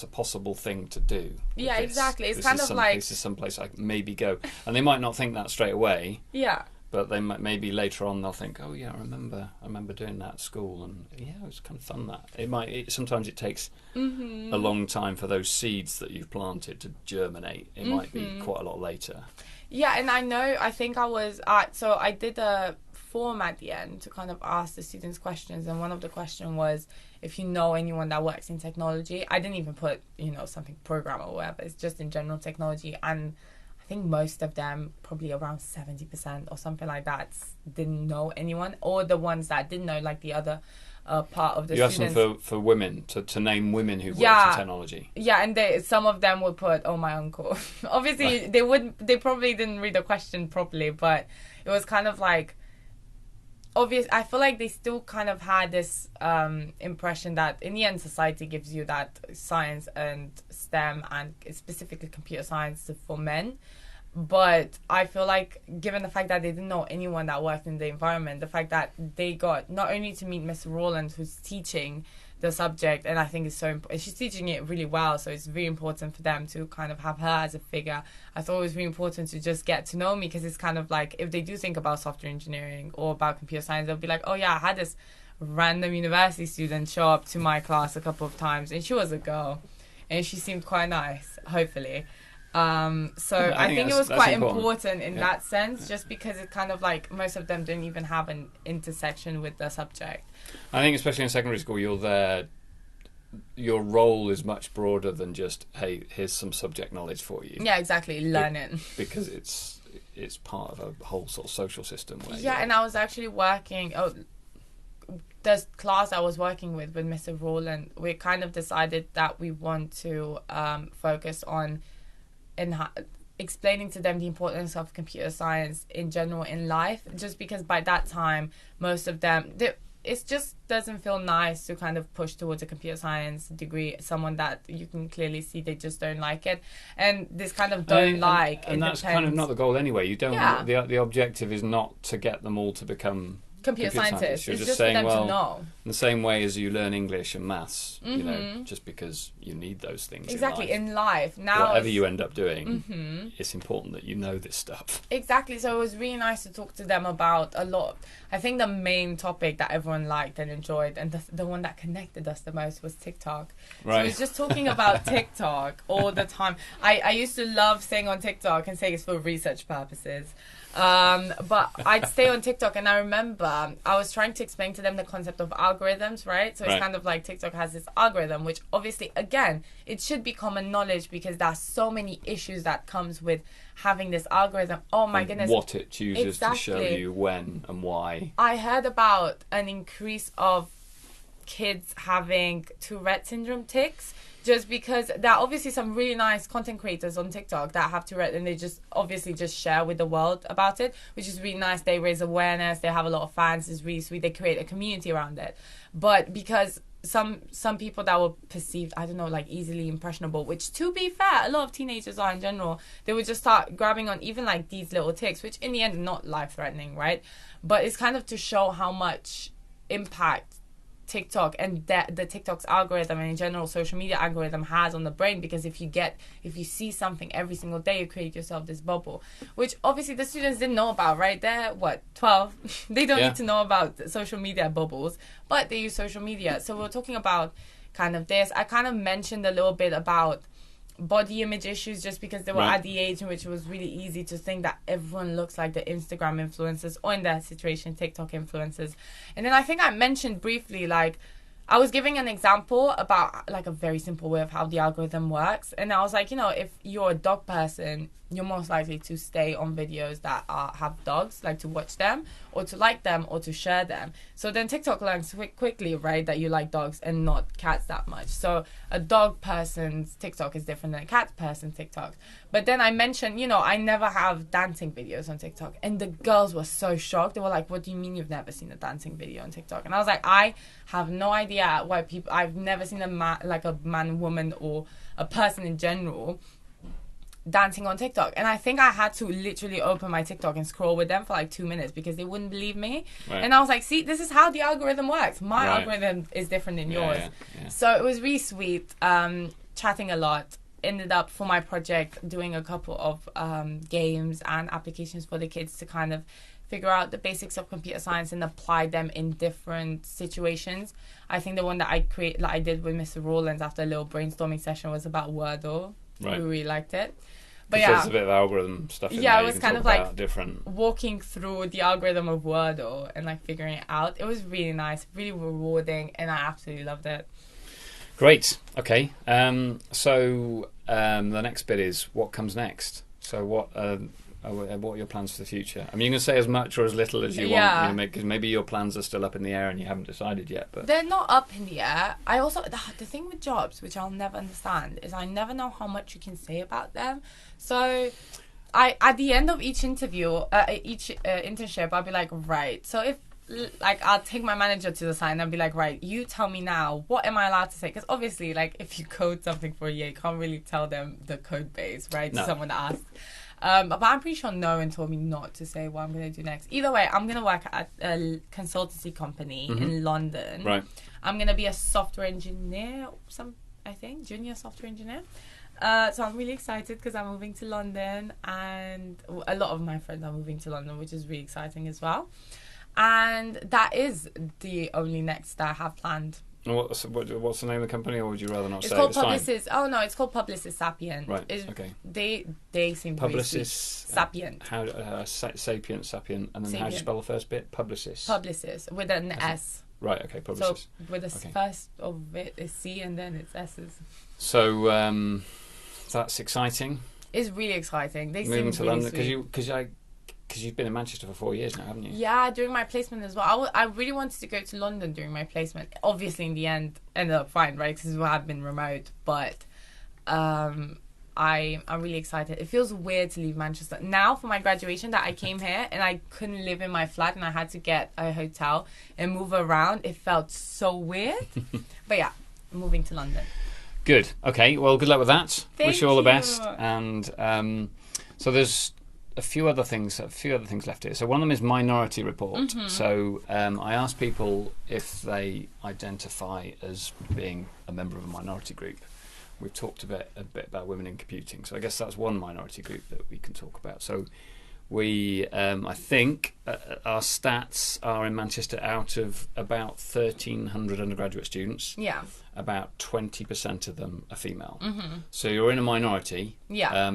a possible thing to do. Yeah, exactly. It's kind of like, this is someplace I can maybe go, and they might not think that straight away. Yeah. But they might, maybe later on they'll think, oh yeah, I remember doing that at school, and yeah, it was kind of fun. That sometimes it takes a long time for those seeds that you've planted to germinate. It might be quite a lot later. Yeah, and I think I was so I did a form at the end to kind of ask the students questions, and one of the questions was, if you know anyone that works in technology. I didn't even put, something program or whatever. It's just in general technology. And I think most of them, probably around 70% or something like that, didn't know anyone. Or the ones that didn't know, like the other part of the students. You asked them for women, to name women who worked in technology. Yeah, and some of them would put, my uncle. Obviously, they probably didn't read the question properly, but it was kind of like, I feel like they still kind of had this impression that in the end society gives you that science and STEM and specifically computer science for men. But I feel like, given the fact that they didn't know anyone that worked in the environment, the fact that they got not only to meet Miss Rowland, who's teaching the subject, and I think it's so important. She's teaching it really well, so it's really important for them to kind of have her as a figure. I thought it was really important to just get to know me, because it's kind of like, if they do think about software engineering or about computer science, they'll be like, oh yeah, I had this random university student show up to my class a couple of times, and she was a girl, and she seemed quite nice, hopefully. So I think it was quite important in that sense, just because it kind of like, most of them don't even have an intersection with the subject. I think especially in secondary school, you're there, your role is much broader than just, hey, here's some subject knowledge for you. Yeah, exactly, learn it. Because it's part of a whole sort of social system. And I was actually working, the class I was working with Mr. Rowland, we kind of decided that we want to focus on explaining to them the importance of computer science in general in life, just because by that time most of them, it just doesn't feel nice to kind of push towards a computer science degree someone that you can clearly see they just don't like it, and this kind of and that's kind of not the goal anyway. You don't the objective is not to get them all to become computer scientists. You're it's just saying, for them to know. In the same way as you learn English and maths, just because you need those things in life. Now, whatever you end up doing, it's important that you know this stuff. Exactly. So it was really nice to talk to them about a lot. I think the main topic that everyone liked and enjoyed, and the one that connected us the most, was TikTok. Right. So it was just talking about TikTok all the time. I used to love saying on TikTok and saying it's for research purposes. But I'd stay on TikTok, and I remember I was trying to explain to them the concept of algorithms, right? So it's kind of like TikTok has this algorithm, which obviously, again, it should be common knowledge, because there's so many issues that comes with having this algorithm. Oh my goodness. What it chooses to show you, when and why. I heard about an increase of kids having Tourette syndrome tics, just because there are obviously some really nice content creators on TikTok that have Tourette, and they just obviously just share with the world about it, which is really nice. They raise awareness, they have a lot of fans, it's really sweet, they create a community around it. But because some people that were perceived, I don't know, like easily impressionable, which to be fair, a lot of teenagers are in general, they would just start grabbing on even like these little tics, which in the end are not life-threatening, right? But it's kind of to show how much impact TikTok and the TikTok's algorithm and in general social media algorithm has on the brain, because if you see something every single day, you create yourself this bubble, which obviously the students didn't know about, right? They're 12 they don't need to know about social media bubbles, but they use social media. So we're talking about kind of this. I kind of mentioned a little bit about body image issues, just because they were at the age in which it was really easy to think that everyone looks like the Instagram influencers, or in that situation TikTok influencers. And then I think I mentioned briefly, like I was giving an example about like a very simple way of how the algorithm works, and I was like, if you're a dog person, you're most likely to stay on videos that have dogs, like to watch them or to like them or to share them. So then TikTok learns quickly, right, that you like dogs and not cats that much. So a dog person's TikTok is different than a cat person's TikTok. But then I mentioned, I never have dancing videos on TikTok, and the girls were so shocked. They were like, what do you mean you've never seen a dancing video on TikTok? And I was like, I have no idea why I've never seen a man, woman, or a person in general dancing on TikTok. And I think I had to literally open my TikTok and scroll with them for like 2 minutes because they wouldn't believe me. Right. And I was like, see, this is how the algorithm works. My algorithm is different than yours. Yeah. So it was really sweet, chatting a lot. Ended up for my project doing a couple of games and applications for the kids to kind of figure out the basics of computer science and apply them in different situations. I think the one that I did with Mr. Rawlins after a little brainstorming session was about Wordle. Right. We really liked it. But there's a bit of algorithm stuff in there. It was kind of like different, walking through the algorithm of Wordle and like figuring it out. It was really nice, really rewarding, and I absolutely loved it. Great. Okay. So the next bit is what comes next. So what are your plans for the future? I mean, you can say as much or as little as you want, because maybe your plans are still up in the air and you haven't decided yet. But they're not up in the air. I also the thing with jobs, which I'll never understand, is I never know how much you can say about them. So at the end of each interview, internship, I'll be like, right. So if I'll take my manager to the side and I'll be like, right, you tell me now, what am I allowed to say? Because obviously, like, if you code something for a year, you can't really tell them the code base, right? No. Someone asked. But I'm pretty sure no one told me not to say what I'm going to do next. Either way, I'm going to work at a consultancy company in London. Right. I'm going to be a software engineer, junior software engineer. So I'm really excited because I'm moving to London, and a lot of my friends are moving to London, which is really exciting as well. And that is the only next that I have planned. What's the name of the company, or would you rather not say? It's called Publicis. Oh no, it's called Publicis Sapient. Right. Okay. They seem Publicis Sapient. Sapient, and then how do you spell the first bit? Publicis with an S. Right. Okay. Publicis. So with the first of it is C and then it's S's. So that's exciting. It's really exciting. They moving seem to really London because you've been in Manchester for 4 years now, haven't you? Yeah, during my placement as well. I really wanted to go to London during my placement. Obviously, in the end, ended up fine, right? Because I've been remote. But I'm really excited. It feels weird to leave Manchester. Now, for my graduation, that I came here and I couldn't live in my flat and I had to get a hotel and move around. It felt so weird. But yeah, moving to London. Good. Okay, well, good luck with that. Wish you all the best. you. And so there's a few other things left here. So one of them is Minority Report. Mm-hmm. So I asked people if they identify as being a member of a minority group. We've talked a bit about women in computing. So I guess that's one minority group that we can talk about. So we, I think, our stats are in Manchester, out of about 1,300 undergraduate students. Yeah. About 20% of them are female. Mm-hmm. So you're in a minority. Yeah.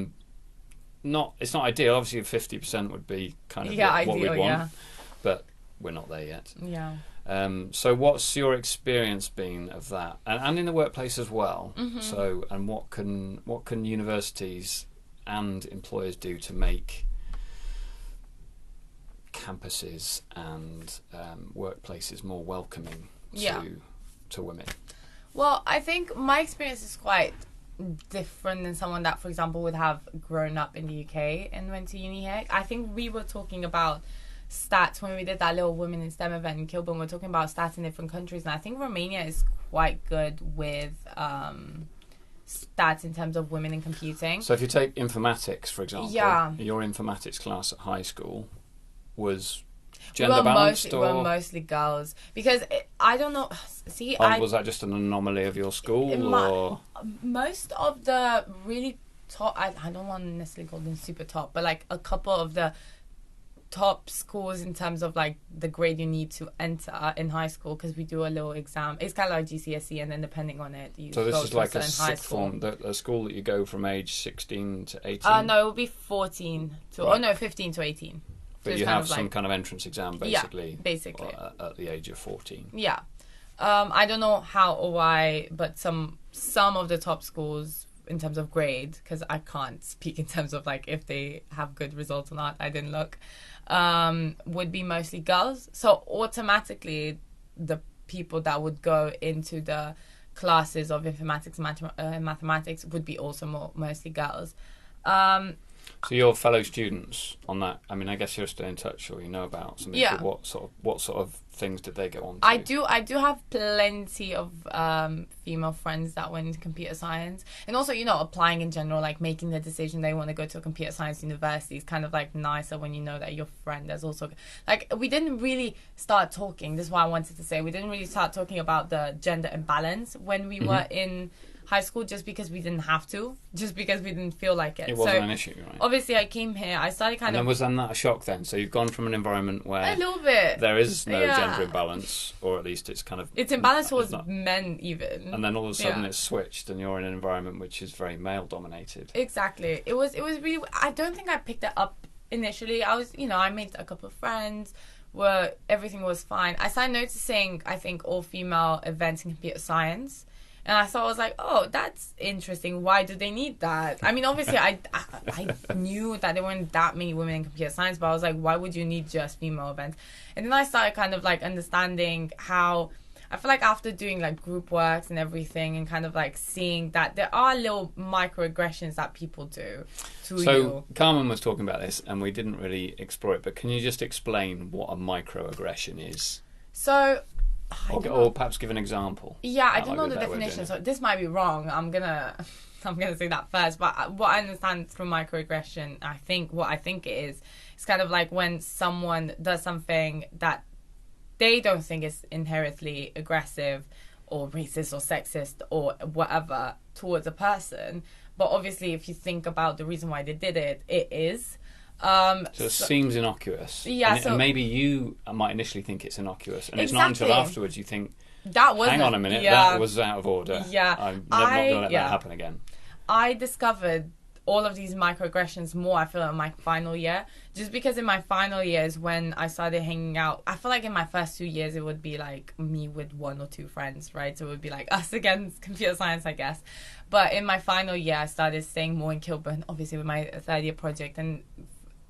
It's not ideal. Obviously, 50% would be kind of what we'd want, yeah. But we're not there yet. Yeah. So what's your experience been of that, and in the workplace as well? Mm-hmm. So, and what can universities and employers do to make campuses and workplaces more welcoming to women? Well, I think my experience is quite different than someone that, for example, would have grown up in the UK and went to uni here. I think we were talking about stats when we did that little Women in STEM event in Kilburn. We're talking about stats in different countries, and I think Romania is quite good with stats in terms of women in computing. So if you take informatics, for example, Yeah. your informatics class at high school was gender balanced, we were mostly girls, because I don't know. See, was that just an anomaly of your school, or most of the really top? I don't want to necessarily call them super top, but like a couple of the top scores in terms of like the grade you need to enter in high school, because we do a little exam. It's kind of like GCSE, and then depending on it, you so this go is to like a certain high sixth school. form, a school that you go from age 16 to 18. No, it will be 14 to Right. 15 to 18. So But it's you kind have of some like, kind of entrance exam, basically. Yeah, basically. At the age of 14. Yeah. I don't know how or why, but some of the top schools in terms of grade, because I can't speak in terms of like if they have good results or not, I didn't look, would be mostly girls. So automatically the people that would go into the classes of informatics and mathematics would be also mostly girls. So your fellow students on that, I mean, I guess you're still in touch, or you know about some Yeah. people. What sort of things did they go on to? I do have plenty of female friends that went into computer science, and also, you know, applying in general, like making the decision they want to go to a computer science university is kind of like nicer when you know that your friend has also, like, we didn't really start talking. This is why I wanted to say we didn't really start talking about the gender imbalance when we were in high school, just because we didn't have to, just because we didn't feel like it. It wasn't an issue, right? Obviously, I came here, I started And then was that a shock then? So you've gone from an environment where a little bit. there is no Yeah. gender imbalance, or at least it's kind of... It's imbalance towards not- men even. And then all of a sudden Yeah. it's switched, and you're in an environment which is very male-dominated. Exactly. It was really... I don't think I picked it up initially. I was, you know, I made a couple of friends where everything was fine. I started noticing, I think, all-female events in computer science. And I thought, I was like, oh, that's interesting. Why do they need that? I mean, obviously, I knew that there weren't that many women in computer science, but I was like, why would you need just female events? And then I started kind of like understanding how... I feel like after doing like group works and everything, and kind of like seeing that there are little microaggressions that people do to you. So Carmen was talking about this, and we didn't really explore it, but can you just explain what a microaggression is? So... Or perhaps give an example. Yeah, I That don't might know be the a better way of definition, doing so this might be wrong. I'm gonna say that first. But what I understand through microaggression, what I think it is, it's kind of like when someone does something that they don't think is inherently aggressive or racist or sexist or whatever towards a person. But obviously, if you think about the reason why they did it, it is. So it seems innocuous. Yeah, and maybe you might initially think it's innocuous, and it's not until Exactly. afterwards you think, That wasn't... hang on a minute, yeah. that was out of order. Yeah. I'm not going to let that happen again. I discovered all of these microaggressions more, I feel, in my final year. Just because in my final year is when I started hanging out. I feel like in my first 2 years, it would be like me with one or two friends, right? So it would be like us against computer science, I guess. But in my final year, I started staying more in Kilburn, obviously with my third year project. And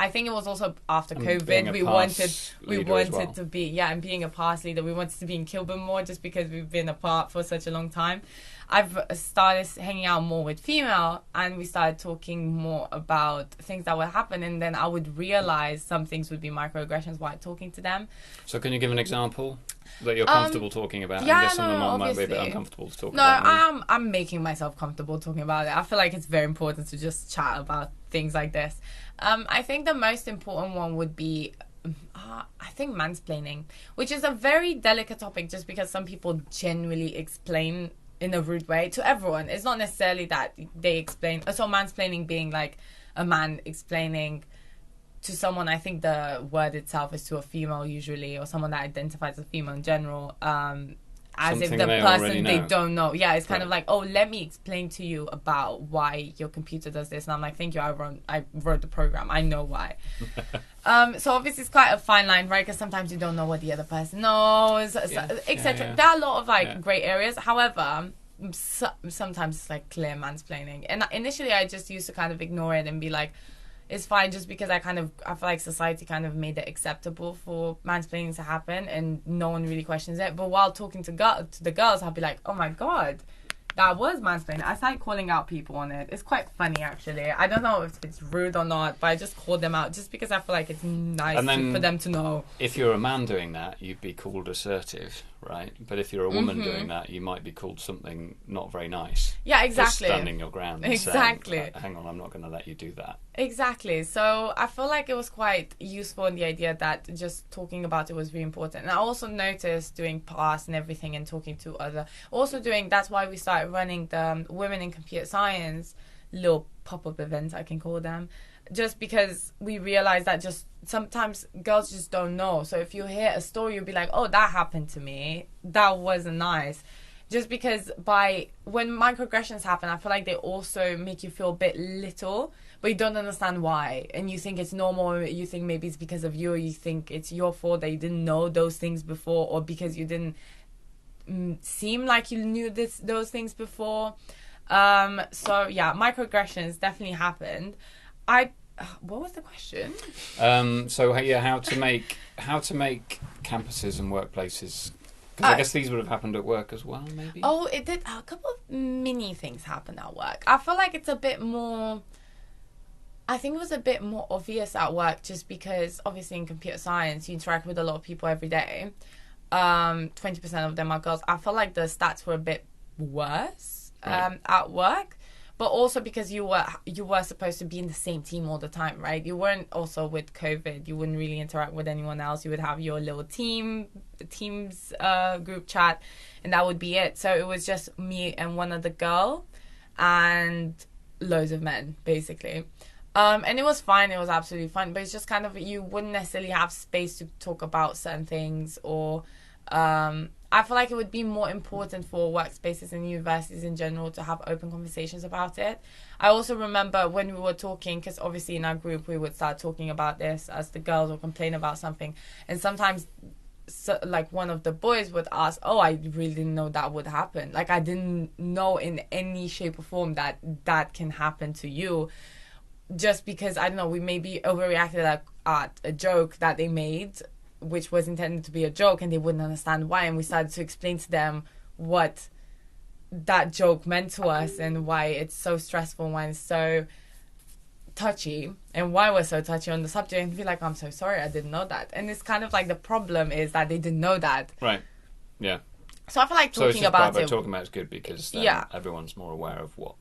I think it was also after And being COVID, a we past wanted leader as well. to be, and being a past leader, we wanted to be in Kilburn more, just because we've been apart for such a long time. I've started hanging out more with female, and we started talking more about things that would happen, and then I would realize some things would be microaggressions while talking to them. So can you give an example that you're comfortable talking about? yeah, I guess some of them might be a obviously. bit uncomfortable to talk No, about. I'm making myself comfortable talking about it. I feel like it's very important to just chat about things like this. I think the most important one would be, I think, mansplaining, which is a very delicate topic, just because some people genuinely explain in a rude way to everyone. It's not necessarily that they explain. So mansplaining being like a man explaining to someone, I think the word itself is to a female usually, or someone that identifies as female in general, as Something if the they already person they know. don't know. Yeah, it's kind Right. of like, oh, let me explain to you about why your computer does this. And I'm like, thank you, I wrote the program. I know why. So obviously it's quite a fine line, right? Because sometimes you don't know what the other person knows, etc. yeah. There are a lot of grey areas. However, sometimes it's like clear mansplaining. And initially I just used to kind of ignore it and be like, it's fine, just because I feel like society kind of made it acceptable for mansplaining to happen, and no one really questions it. But while talking to the girls, I'll be like, oh my god, that was mansplaining. I started calling out people on it. It's quite funny, actually. I don't know if it's rude or not, but I just called them out just because I feel like it's nice for them to know. If you're a man doing that, you'd be called assertive, right? But if you're a woman doing that, you might be called something not very nice. Yeah, exactly. Just standing your ground and exactly. saying, hang on, I'm not going to let you do that. Exactly. So I feel like it was quite useful in the idea that just talking about it was really important. And I also noticed doing past and everything and talking to that's why we started running the Women in Computer Science little pop-up events, I can call them, just because we realized that just sometimes girls just don't know. So if you hear a story, you'll be like, oh, that happened to me, that wasn't nice. Just because when microaggressions happen, I feel like they also make you feel a bit little, but you don't understand why, and you think it's normal. You think maybe it's because of you, or you think it's your fault that you didn't know those things before, or because you didn't seem like you knew those things before. So yeah, microaggressions definitely happened. What was the question? So yeah, how to make campuses and workplaces. Because I guess these would have happened at work as well, maybe? Oh, it did. A couple of mini things happened at work. I feel like it's a bit more... I think it was a bit more obvious at work, just because obviously in computer science, you interact with a lot of people every day. 20% of them are girls. I feel like the stats were a bit worse at work. But also because you were supposed to be in the same team all the time, right? You weren't also with COVID. You wouldn't really interact with anyone else. You would have your little teams group chat, and that would be it. So it was just me and one other girl and loads of men, basically. And it was fine. It was absolutely fine. But it's just kind of, you wouldn't necessarily have space to talk about certain things, or... I feel like it would be more important for workspaces and universities in general to have open conversations about it. I also remember when we were talking, because obviously in our group we would start talking about this as the girls would complain about something, and sometimes like one of the boys would ask, oh, I really didn't know that would happen. Like, I didn't know in any shape or form that can happen to you, just because, I don't know, we maybe overreacted at a joke that they made, which was intended to be a joke, and they wouldn't understand why, and we started to explain to them what that joke meant to us and why it's so stressful, why it's so touchy, and why we're so touchy on the subject, and be like, I'm so sorry, I didn't know that. And it's kind of like, the problem is that they didn't know that. Right. Yeah. So I feel like talking about it... talking about it's good, because then everyone's more aware of what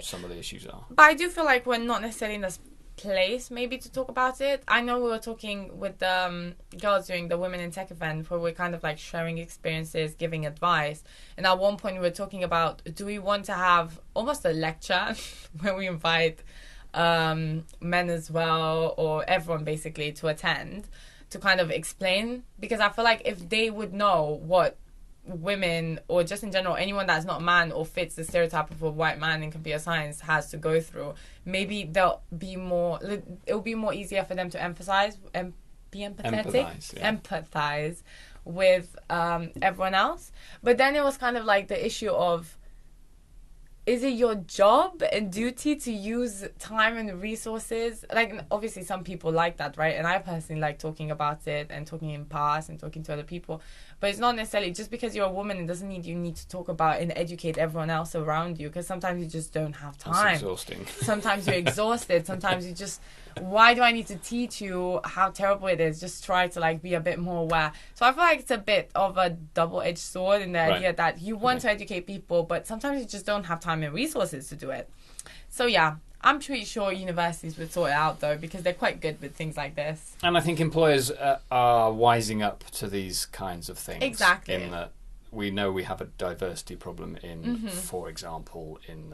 some of the issues are. But I do feel like we're not necessarily in this place maybe to talk about it. I know we were talking with the girls during the Women in Tech event, where we're kind of like sharing experiences, giving advice, and at one point we were talking about, do we want to have almost a lecture where we invite men as well, or everyone basically, to attend, to kind of explain, because I feel like if they would know what women, or just in general anyone that's not a man or fits the stereotype of a white man in computer science, has to go through, maybe it'll be more easier for them to emphasize and be empathetic, empathize with everyone else. But then it was kind of like the issue of, is it your job and duty to use time and resources? Like, obviously some people like that, right? And I personally like talking about it and talking in past and talking to other people. But it's not necessarily, just because you're a woman, it doesn't mean you need to talk about and educate everyone else around you, because sometimes you just don't have time. It's exhausting. Sometimes you're exhausted. Sometimes you just, why do I need to teach you how terrible it is? Just try to like be a bit more aware. So I feel like it's a bit of a double-edged sword in the idea that you want to educate people, but sometimes you just don't have time and resources to do it. So yeah, I'm pretty sure universities would sort it out though, because they're quite good with things like this. And I think employers are wising up to these kinds of things. Exactly. In that we know we have a diversity problem in, for example, in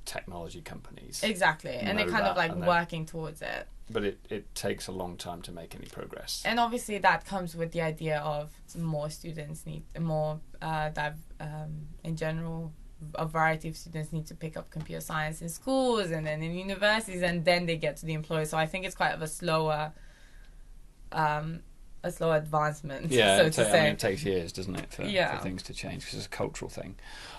technology companies. Exactly. And they're kind of like working towards it. But it takes a long time to make any progress. And obviously that comes with the idea of more students need more, in general, a variety of students need to pick up computer science in schools and then in universities, and then they get to the employer. So I think it's quite of a slower a slow advancement, Yeah, so to say. it takes years, doesn't it, for things to change, because it's a cultural thing.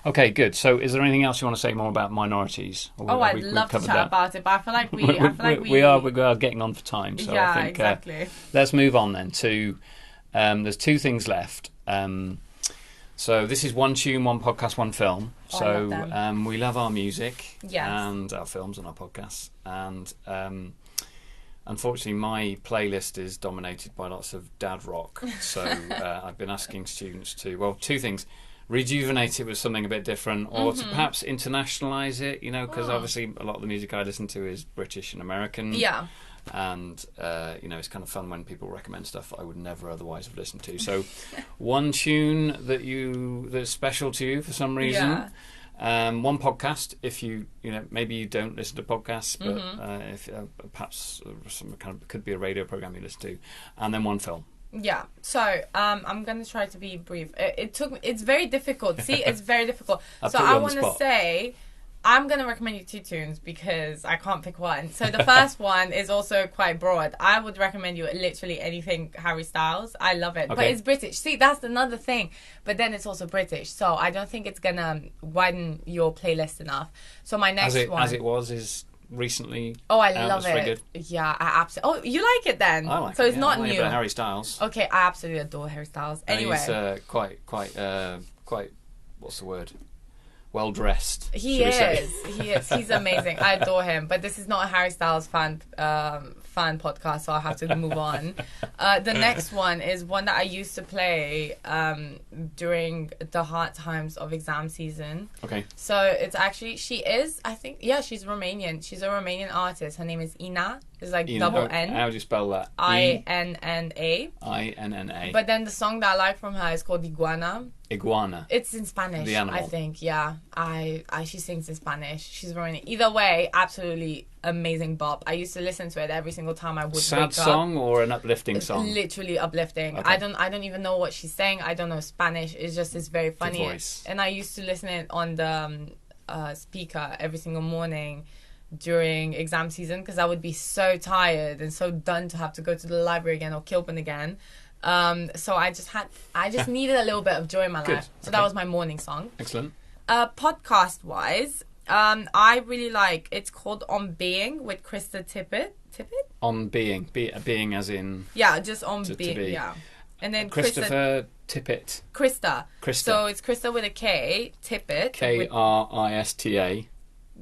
Okay, good. So is there anything else you want to say more about minorities? I'd love to chat about it, but I feel like we are getting on for time, so yeah, I think exactly. Let's move on then to there's two things left. So this is one tune, one podcast, one film. I love them. We love our music and our films and our podcasts, and unfortunately my playlist is dominated by lots of dad rock. So I've been asking students to, two things: rejuvenate it with something a bit different, or to perhaps internationalise it, because obviously a lot of the music I listen to is British and American. Yeah. And it's kind of fun when people recommend stuff I would never otherwise have listened to. So one tune that's special to you for some reason. One podcast, if maybe you don't listen to podcasts, but if perhaps some kind of could be a radio program you listen to, and then one film. Yeah, so I'm going to try to be brief. It's very difficult. See, it's very difficult. So I want to say, I'm going to recommend you two tunes because I can't pick one. So the first one is also quite broad. I would recommend you literally anything Harry Styles. I love it. Okay. But it's British. See, that's another thing. But then it's also British. So I don't think it's going to widen your playlist enough. So my next one... As it was is... recently. I love it. Good. Yeah, I absolutely. Oh, you like it then? I like it. So it's not new. Harry Styles. Okay, I absolutely adore Harry Styles. Anyway, and he's quite. What's the word? Well dressed. He is. He's amazing. I adore him. But this is not a Harry Styles fan podcast, so I have to move on. The next one is one that I used to play during the hard times of exam season. Okay. So it's actually, she's Romanian. She's a Romanian artist. Her name is Ina. It's like Ina. double N. How do you spell that? INNA. INNA. But then the song that I like from her is called Iguana. Iguana. It's in Spanish, the animal. I think. Yeah, she sings in Spanish. She's Romanian. Either way, absolutely amazing bop. I used to listen to it every single time I would wake up. Sad song or an uplifting song? Literally uplifting. Okay. I don't even know what she's saying. I don't know Spanish. It's very funny. Good voice. And I used to listen it on the speaker every single morning during exam season because I would be so tired and so done to have to go to the library again or Kilburn again. So I just needed a little bit of joy in my life. So that was my morning song. Excellent. Podcast wise, I really like, it's called On Being with Krista Tippett. On Being. Being as in... Yeah, just On Being. To be. Yeah. And then Christopher Tippett. Krista. So it's Krista with a K, Tippett. Krista.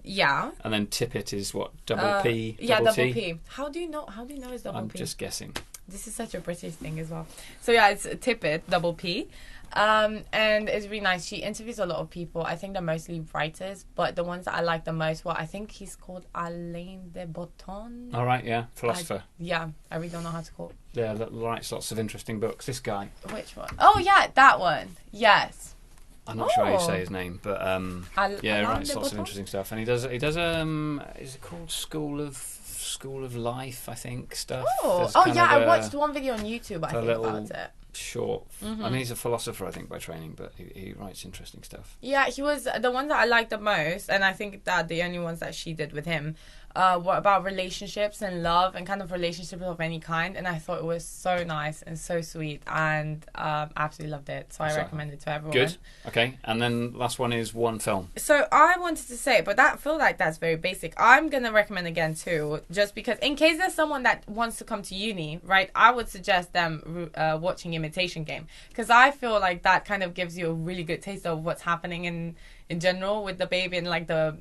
Yeah. And then Tippett is what? Double P? Yeah, double T? P. How do you know it's double P? I'm just guessing. This is such a British thing as well. So yeah, it's Tippett, double P. And it's really nice. She interviews a lot of people. I think they're mostly writers, but the ones that I like the most I think he's called Alain de Botton. All right, yeah, philosopher. I really don't know how to call it. Yeah, that writes lots of interesting books. This guy. Which one? Oh yeah, that one. Yes. I'm not sure how you say his name, but he writes lots of interesting stuff, and he does is it called School of Life, I think, stuff. I watched one video on YouTube. I think about it. Short. Mm-hmm. I mean, he's a philosopher, I think, by training, but he writes interesting stuff. Yeah, he was the ones that I liked the most, and I think that the only ones that she did with him were about relationships and love and kind of relationships of any kind, and I thought it was so nice and so sweet, and absolutely loved it. So I recommend it to everyone. Good. Okay, and then last one is one film. So I wanted to say, but I feel like that's very basic. I'm gonna recommend again too, just because in case there's someone that wants to come to uni, right? I would suggest them watching Imitation Game, because I feel like that kind of gives you a really good taste of what's happening in general with the baby and like the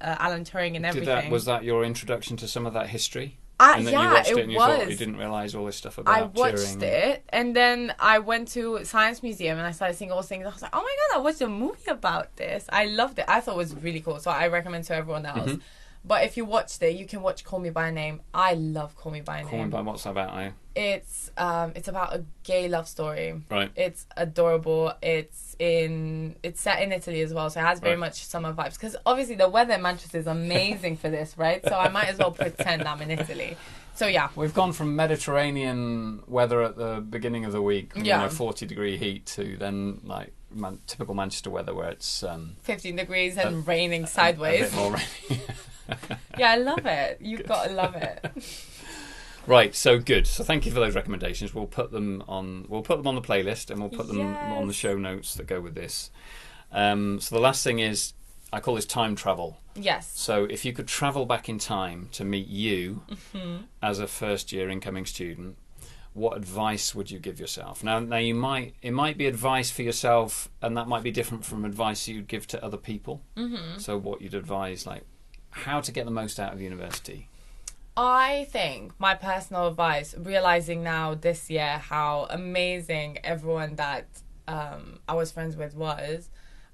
Alan Turing and everything. Was that your introduction to some of that history? And then you watched it and you thought you didn't realise all this stuff about I watched Turing. it, and then I went to Science Museum and I started seeing all these things. I was like, oh my god, I watched a movie about this. I loved it. I thought it was really cool. So I recommend to everyone else. Mm-hmm. But if you watched it, you can watch Call Me By Name. I love Call Me By Name. Call Me By, what's that about? It's about a gay love story. Right. It's adorable. It's set in Italy as well, so it has very much summer vibes. Because obviously the weather in Manchester is amazing for this, right? So I might as well pretend I'm in Italy. So yeah. We've gone from Mediterranean weather at the beginning of the week, 40-degree heat, to then like typical Manchester weather where it's 15 degrees and raining sideways. A bit more rainy. Yeah, I love it. You've got to love it. Right, so good. So thank you for those recommendations. We'll put them on. We'll put them on the playlist, and we'll put them on the show notes that go with this. So the last thing is, I call this time travel. Yes. So if you could travel back in time to meet you as a first-year incoming student, what advice would you give yourself? Now it might be advice for yourself, and that might be different from advice you'd give to other people. So what you'd advise, like how to get the most out of university. I think my personal advice, realizing now this year how amazing everyone that I was friends with was,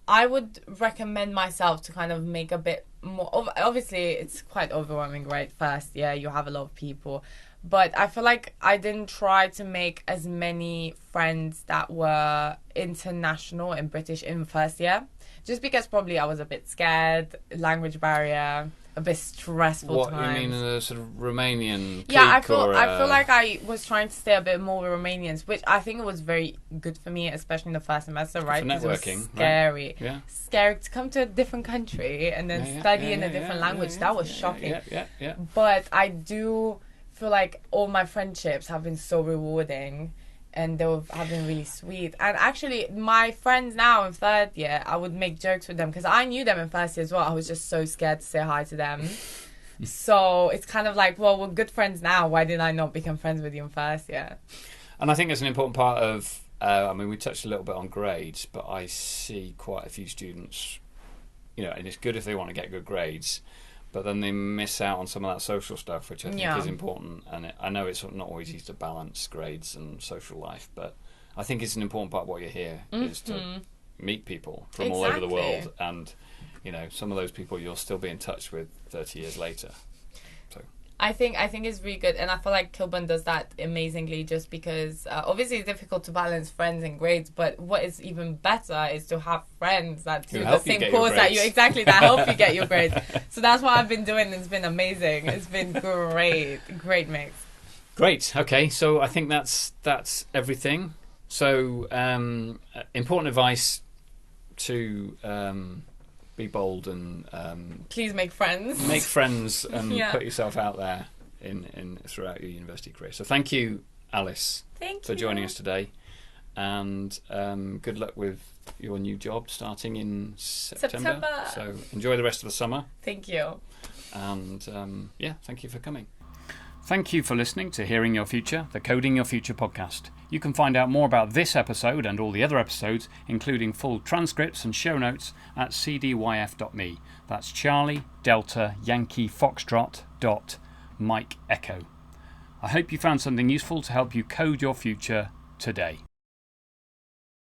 I would recommend myself to kind of make a bit more. Obviously, it's quite overwhelming, right? First year, you have a lot of people. But I feel like I didn't try to make as many friends that were international and British in first year. Just because probably I was a bit scared, language barrier, a bit stressful What times. you mean, a sort of Romanian? Yeah, I clique, feel like I was trying to stay a bit more with Romanians, which I think it was very good for me, especially in the first semester, right? For networking, it was scary. Right? Yeah. Scary to come to a different country and then study in a different language. That was shocking. Yeah. But I do feel like all my friendships have been so rewarding. And have been really sweet. And actually, my friends now in third year, I would make jokes with them because I knew them in first year as well. I was just so scared to say hi to them. So it's kind of like, well, we're good friends now. Why did I not become friends with you in first year? And I think it's an important part of, we touched a little bit on grades, but I see quite a few students, and it's good if they want to get good grades, but then they miss out on some of that social stuff, which I think is important. And I know it's not always easy to balance grades and social life, but I think it's an important part of what you're here is to meet people from all over the world. And, some of those people you'll still be in touch with 30 years later. So I think it's really good. And I feel like Kilburn does that amazingly just because obviously it's difficult to balance friends and grades, but what is even better is to have friends that do the same course that you, that help you get your grades. So that's what I've been doing. It's been amazing. It's been great mix. Great. Okay, so I think that's everything. So important advice to be bold and please make friends. Make friends and put yourself out there in throughout your university career. So thank you, Alice, for joining us today, and good luck with your new job starting in September. So enjoy the rest of the summer. Thank you. And thank you for coming. Thank you for listening to Hearing Your Future, the Coding Your Future podcast. You can find out more about this episode and all the other episodes, including full transcripts and show notes, at cdyf.me. That's Charlie Delta Yankee Foxtrot Mike Echo. I hope you found something useful to help you code your future today.